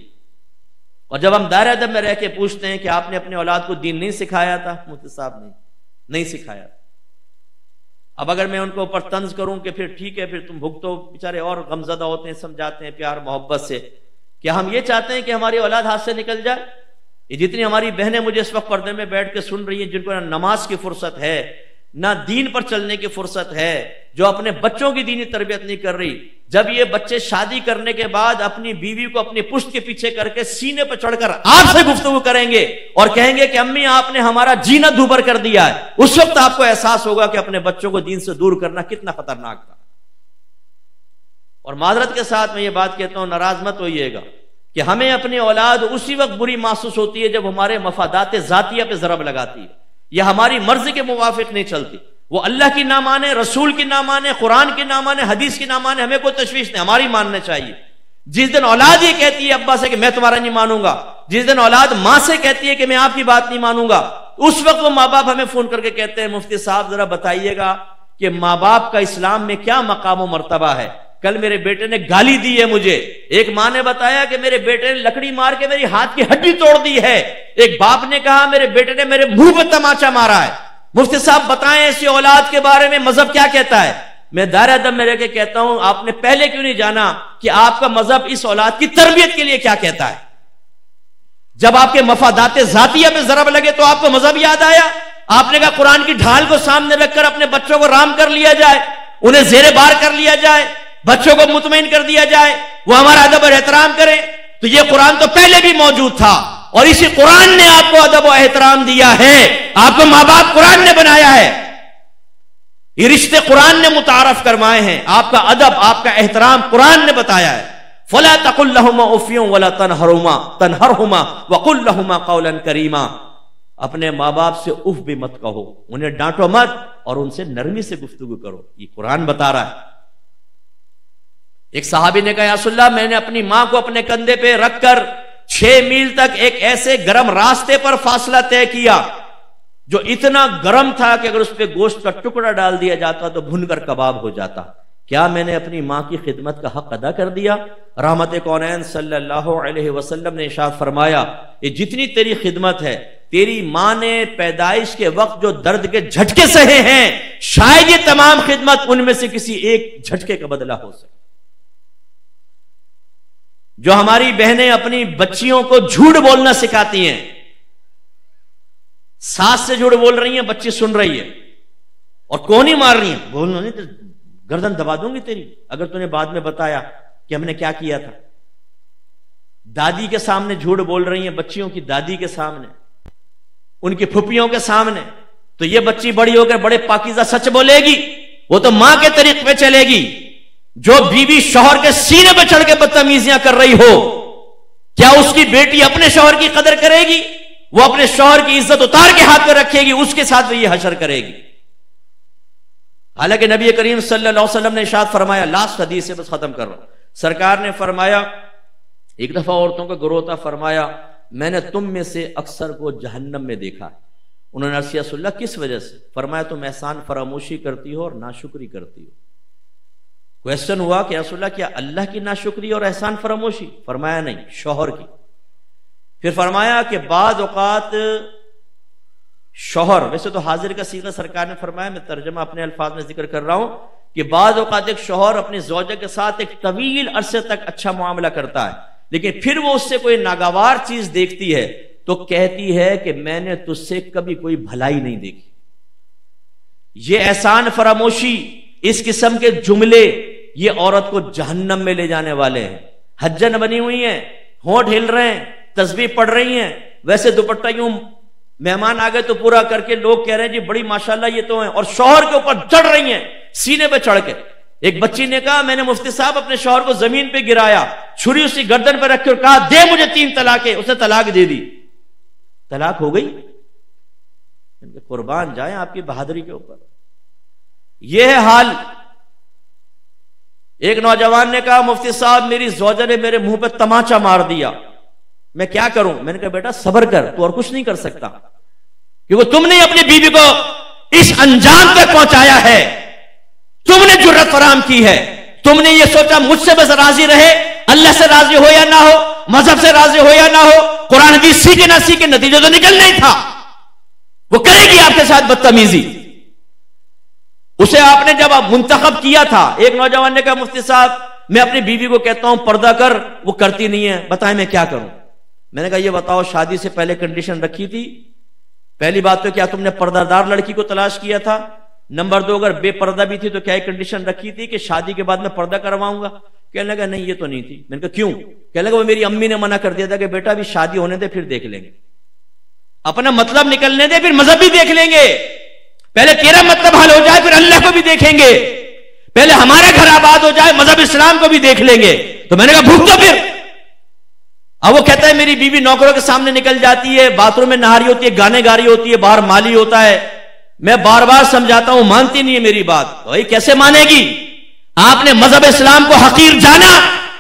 [SPEAKER 1] اور جب ہم دائرہ ادب میں رہ کے پوچھتے ہیں کہ آپ نے اپنے اولاد کو دین نہیں سکھایا تھا، مفتی صاحب نہیں سکھایا۔ اب اگر میں ان کو اوپر طنز کروں کہ پھر ٹھیک ہے، پھر تم بھگتو، بیچارے اور غمزدہ ہوتے ہیں، سمجھاتے ہیں پیار محبت سے۔ کیا ہم یہ چاہتے ہیں کہ ہماری اولاد ہاتھ سے نکل جائے؟ یہ جتنی ہماری بہنیں مجھے اس وقت پردے میں بیٹھ کے سن رہی ہیں، جن کو نہ نماز کی فرصت ہے، نہ دین پر چلنے کی فرصت ہے، جو اپنے بچوں کی دینی تربیت نہیں کر رہی، جب یہ بچے شادی کرنے کے بعد اپنی بیوی کو اپنی پشت کے پیچھے کر کے سینے پر چڑھ کر آپ سے گفتگو کریں گے اور کہیں گے کہ امی آپ نے ہمارا جینا دوبر کر دیا ہے، اس وقت آپ کو احساس ہوگا کہ اپنے بچوں کو دین سے دور کرنا کتنا خطرناک تھا۔ اور معذرت کے ساتھ میں یہ بات کہتا ہوں، ناراض مت ہوئیے گا کہ ہمیں اپنی اولاد اسی وقت بری محسوس ہوتی ہے جب ہمارے مفادات ذاتیہ پہ ضرب لگاتی ہے یا ہماری مرضی کے موافق نہیں چلتی۔ وہ اللہ کی نہ مانے، رسول کی نہ مانے، قرآن کی نہ مانے، حدیث کی نہ مانے، ہمیں کوئی تشویش نہیں، ہماری ماننا چاہیے۔ جس دن اولاد یہ کہتی ہے ابا سے کہ میں تمہارا نہیں مانوں گا، جس دن اولاد ماں سے کہتی ہے کہ میں آپ کی بات نہیں مانوں گا، اس وقت وہ ماں باپ ہمیں فون کر کے کہتے ہیں مفتی صاحب ذرا بتائیے گا کہ ماں باپ کا اسلام میں کیا مقام و مرتبہ ہے۔ کل میرے بیٹے نے گالی دی ہے مجھے، ایک ماں نے بتایا کہ میرے بیٹے نے لکڑی مار کے میری ہاتھ کی ہڈی توڑ دی ہے، ایک باپ نے کہا میرے بیٹے نے میرے منہ پہ تماچا مارا ہے۔ مفتی صاحب بتائیں ایسی اولاد کے بارے میں مذہب کیا کہتا ہے؟ میں دائرہ ادب میں رہ کے کہتا ہوں آپ نے پہلے کیوں نہیں جانا کہ آپ کا مذہب اس اولاد کی تربیت کے لیے کیا کہتا ہے؟ جب آپ کے مفادات ذاتیہ پہ ضرب لگے تو آپ کو مذہب یاد آیا؟ آپ نے کہا قرآن کی ڈھال کو سامنے رکھ کر اپنے بچوں کو رام کر لیا جائے، انہیں زیر بار کر لیا جائے، بچوں کو مطمئن کر دیا جائے، وہ ہمارا ادب اور احترام کریں۔ تو یہ قرآن تو پہلے بھی موجود تھا اور اسی قرآن نے آپ کو ادب و احترام دیا ہے، آپ کو ماں باپ قرآن نے بنایا ہے، یہ رشتے قرآن نے متعارف کرمائے ہیں، آپ کا ادب آپ کا احترام قرآن نے بتایا ہے۔ فَلَا تَقُلْ لَهُمَا أُفٍّ وَلَا تَنْهَرْهُمَا وَقُلْ لَهُمَا قَوْلًا كَرِيمًا، اپنے ماں باپ سے اف بھی مت کہو، انہیں ڈانٹو مت اور ان سے نرمی سے گفتگو کرو، یہ قرآن بتا رہا ہے۔ ایک صحابی نے کہا یا رسول اللہ میں نے اپنی ماں کو اپنے کندھے پہ رکھ کر 6 میل تک ایک ایسے گرم راستے پر فاصلہ طے کیا جو اتنا گرم تھا کہ اگر اس پہ گوشت کا ٹکڑا ڈال دیا جاتا تو بھن کر کباب ہو جاتا، کیا میں نے اپنی ماں کی خدمت کا حق ادا کر دیا؟ رحمت کونین صلی اللہ علیہ وسلم نے ارشاد فرمایا یہ جتنی تیری خدمت ہے، تیری ماں نے پیدائش کے وقت جو درد کے جھٹکے سہے ہیں، شاید یہ تمام خدمت ان میں سے کسی ایک جھٹکے کا بدلہ ہو سکے۔ جو ہماری بہنیں اپنی بچیوں کو جھوٹ بولنا سکھاتی ہیں، ساس سے جھوٹ بول رہی ہیں، بچی سن رہی ہے اور کون ہی مار رہی ہیں، بولنا نہیں تو گردن دبا دوں گی تیری اگر تو نے بعد میں بتایا کہ ہم نے کیا کیا تھا۔ دادی کے سامنے جھوٹ بول رہی ہیں، بچیوں کی دادی کے سامنے، ان کی پھپھیوں کے سامنے، تو یہ بچی بڑی ہو کر بڑے پاکیزہ سچ بولے گی، وہ تو ماں کے طریق پہ چلے گی۔ جو بیوی شوہر کے سینے پہ چڑھ کے بدتمیزیاں کر رہی ہو، کیا اس کی بیٹی اپنے شوہر کی قدر کرے گی؟ وہ اپنے شوہر کی عزت اتار کے ہاتھ پہ رکھے گی، اس کے ساتھ وہ یہ حشر کرے گی۔ حالانکہ نبی کریم صلی اللہ علیہ وسلم نے ارشاد فرمایا، لاسٹ حدیث سے بس ختم کر رہا ہوں، سرکار نے فرمایا ایک دفعہ عورتوں کا گروہ تھا، فرمایا میں نے تم میں سے اکثر کو جہنم میں دیکھا۔ انہوں نے عرض کیا رسول اللہ کس وجہ سے؟ فرمایا تم احسان فراموشی کرتی ہو اور ناشکری کرتی ہو۔ کویسچن ہوا کہ رسول اللہ کیا اللہ کی ناشکری اور احسان فراموشی؟ فرمایا نہیں، شوہر کی۔ پھر فرمایا کہ بعض اوقات شوہر، ویسے تو حاضر کا صیغہ سرکار نے فرمایا، میں ترجمہ اپنے الفاظ میں ذکر کر رہا ہوں، کہ بعض اوقات ایک شوہر اپنی زوجہ کے ساتھ ایک طویل عرصے تک اچھا معاملہ کرتا ہے، لیکن پھر وہ اس سے کوئی ناگوار چیز دیکھتی ہے تو کہتی ہے کہ میں نے تجھ سے کبھی کوئی بھلائی نہیں دیکھی۔ یہ احسان فراموشی، اس قسم کے جملے یہ عورت کو جہنم میں لے جانے والے ہیں۔ حجن بنی ہوئی ہیں، ہونٹ ہل رہے ہیں، تسبیح پڑھ رہی ہیں، ویسے دوپٹہ یوں مہمان آ گئے تو پورا کر کے لوگ کہہ رہے ہیں جی بڑی ماشاءاللہ یہ تو ہیں، اور شوہر کے اوپر چڑھ رہی ہیں سینے پہ چڑھ کے۔ ایک بچی نے کہا میں نے مفتی صاحب اپنے شوہر کو زمین پہ گرایا، چھری اسی گردن پہ رکھ کے اور کہا دے مجھے 3 طلاقیں، اس نے طلاق دے دی۔ طلاق ہو گئی؟ قربان جائیں آپ کی بہادری کے اوپر. یہ ہے حال. ایک نوجوان نے کہا مفتی صاحب میری زوجہ نے میرے منہ پہ تماچا مار دیا، میں کیا کروں؟ میں نے کہا بیٹا صبر کر، تو اور کچھ نہیں کر سکتا، کیونکہ تم نے اپنی بیوی کو اس انجام تک پہنچایا ہے، تم نے جرأت فراہم کی ہے، تم نے یہ سوچا مجھ سے بس راضی رہے، اللہ سے راضی ہو یا نہ ہو، مذہب سے راضی ہو یا نہ ہو، قرآن حدیث سیکھے نہ سیکھے، نتیجہ تو نکلنا ہی تھا. وہ کرے گی آپ کے ساتھ بدتمیزی. اسے آپ نے جب منتخب کیا تھا، ایک نوجوان نے کہا مفتی صاحب میں اپنی بیوی کو کہتا ہوں پردہ کر، وہ کرتی نہیں ہے، بتائیں میں کیا کروں؟ میں نے کہا یہ بتاؤ شادی سے پہلے کنڈیشن رکھی تھی؟ پہلی بات تو کیا تم نے پردہ دار لڑکی کو تلاش کیا تھا؟ نمبر 2 اگر بے پردہ بھی تھی تو کیا ایک کنڈیشن رکھی تھی کہ شادی کے بعد میں پردہ کرواؤں گا؟ کہنے لگا نہیں یہ تو نہیں تھی. میں نے کہا کیوں؟ کہنے لگا وہ میری امی نے منع کر دیا تھا کہ بیٹا ابھی شادی ہونے دے پھر دیکھ لیں گے، اپنا مطلب نکلنے دے پھر مذہب بھی دیکھ لیں گے، پہلے تیرا مطلب حل ہو جائے پھر اللہ کو بھی دیکھیں گے، پہلے ہمارا گھر آباد ہو جائے مذہب اسلام کو بھی دیکھ لیں گے. تو میں نے کہا بھوک تو پھر. اب وہ کہتا ہے میری بیوی نوکروں کے سامنے نکل جاتی ہے، باتھ روم میں نہا رہی ہوتی ہے، گانے گا رہی ہوتی ہے، باہر مالی ہوتا ہے، میں بار بار سمجھاتا ہوں مانتی نہیں ہے میری بات. بھائی کیسے مانے گی؟ آپ نے مذہب اسلام کو حقیر جانا،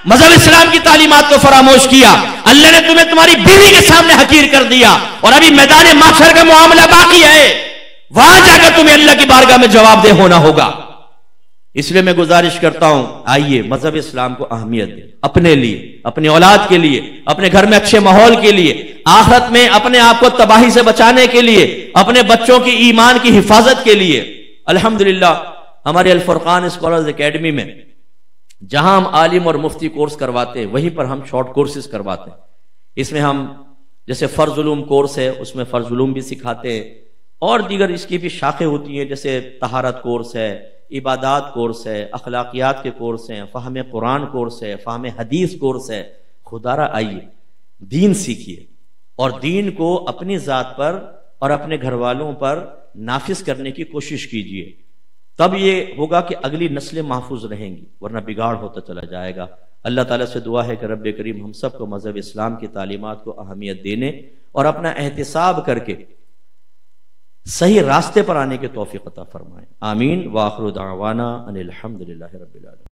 [SPEAKER 1] مذہب اسلام کی تعلیمات کو فراموش کیا، اللہ نے تمہیں تمہاری بیوی کے سامنے حقیر کر دیا، اور ابھی میدان محشر کا معاملہ باقی ہے، وہاں جا کر تمہیں اللہ کی بارگاہ میں جواب دہ ہونا ہوگا. اس لیے میں گزارش کرتا ہوں آئیے مذہب اسلام کو اہمیت دیں، اپنے لیے، اپنی اولاد کے لیے، اپنے گھر میں اچھے ماحول کے لیے، آخرت میں اپنے آپ کو تباہی سے بچانے کے لیے، اپنے بچوں کی ایمان کی حفاظت کے لیے. الحمدللہ ہمارے الفرقان اسکالرز اکیڈمی میں جہاں ہم عالم اور مفتی کورس کرواتے ہیں وہیں پر ہم شارٹ کورسز کرواتے ہیں. اس میں ہم جیسے فرض علوم کورس ہے اس میں فرض علوم بھی سکھاتے ہیں، اور دیگر اس کی بھی شاخیں ہوتی ہیں جیسے طہارت کورس ہے، عبادات کورس ہے، اخلاقیات کے کورس ہیں، فہم قرآن کورس ہے، فہم حدیث کورس ہے. خدا را آئیے دین سیکھیے اور دین کو اپنی ذات پر اور اپنے گھر والوں پر نافذ کرنے کی کوشش کیجیے، تب یہ ہوگا کہ اگلی نسلیں محفوظ رہیں گی، ورنہ بگاڑ ہوتا چلا جائے گا. اللہ تعالیٰ سے دعا ہے کہ رب کریم ہم سب کو مذہب اسلام کی تعلیمات کو اہمیت دینے اور اپنا احتساب کر کے صحیح راستے پر آنے کے توفیق عطا فرمائیں. آمین. وآخر دعوانا ان الحمدللہ رب العالمین.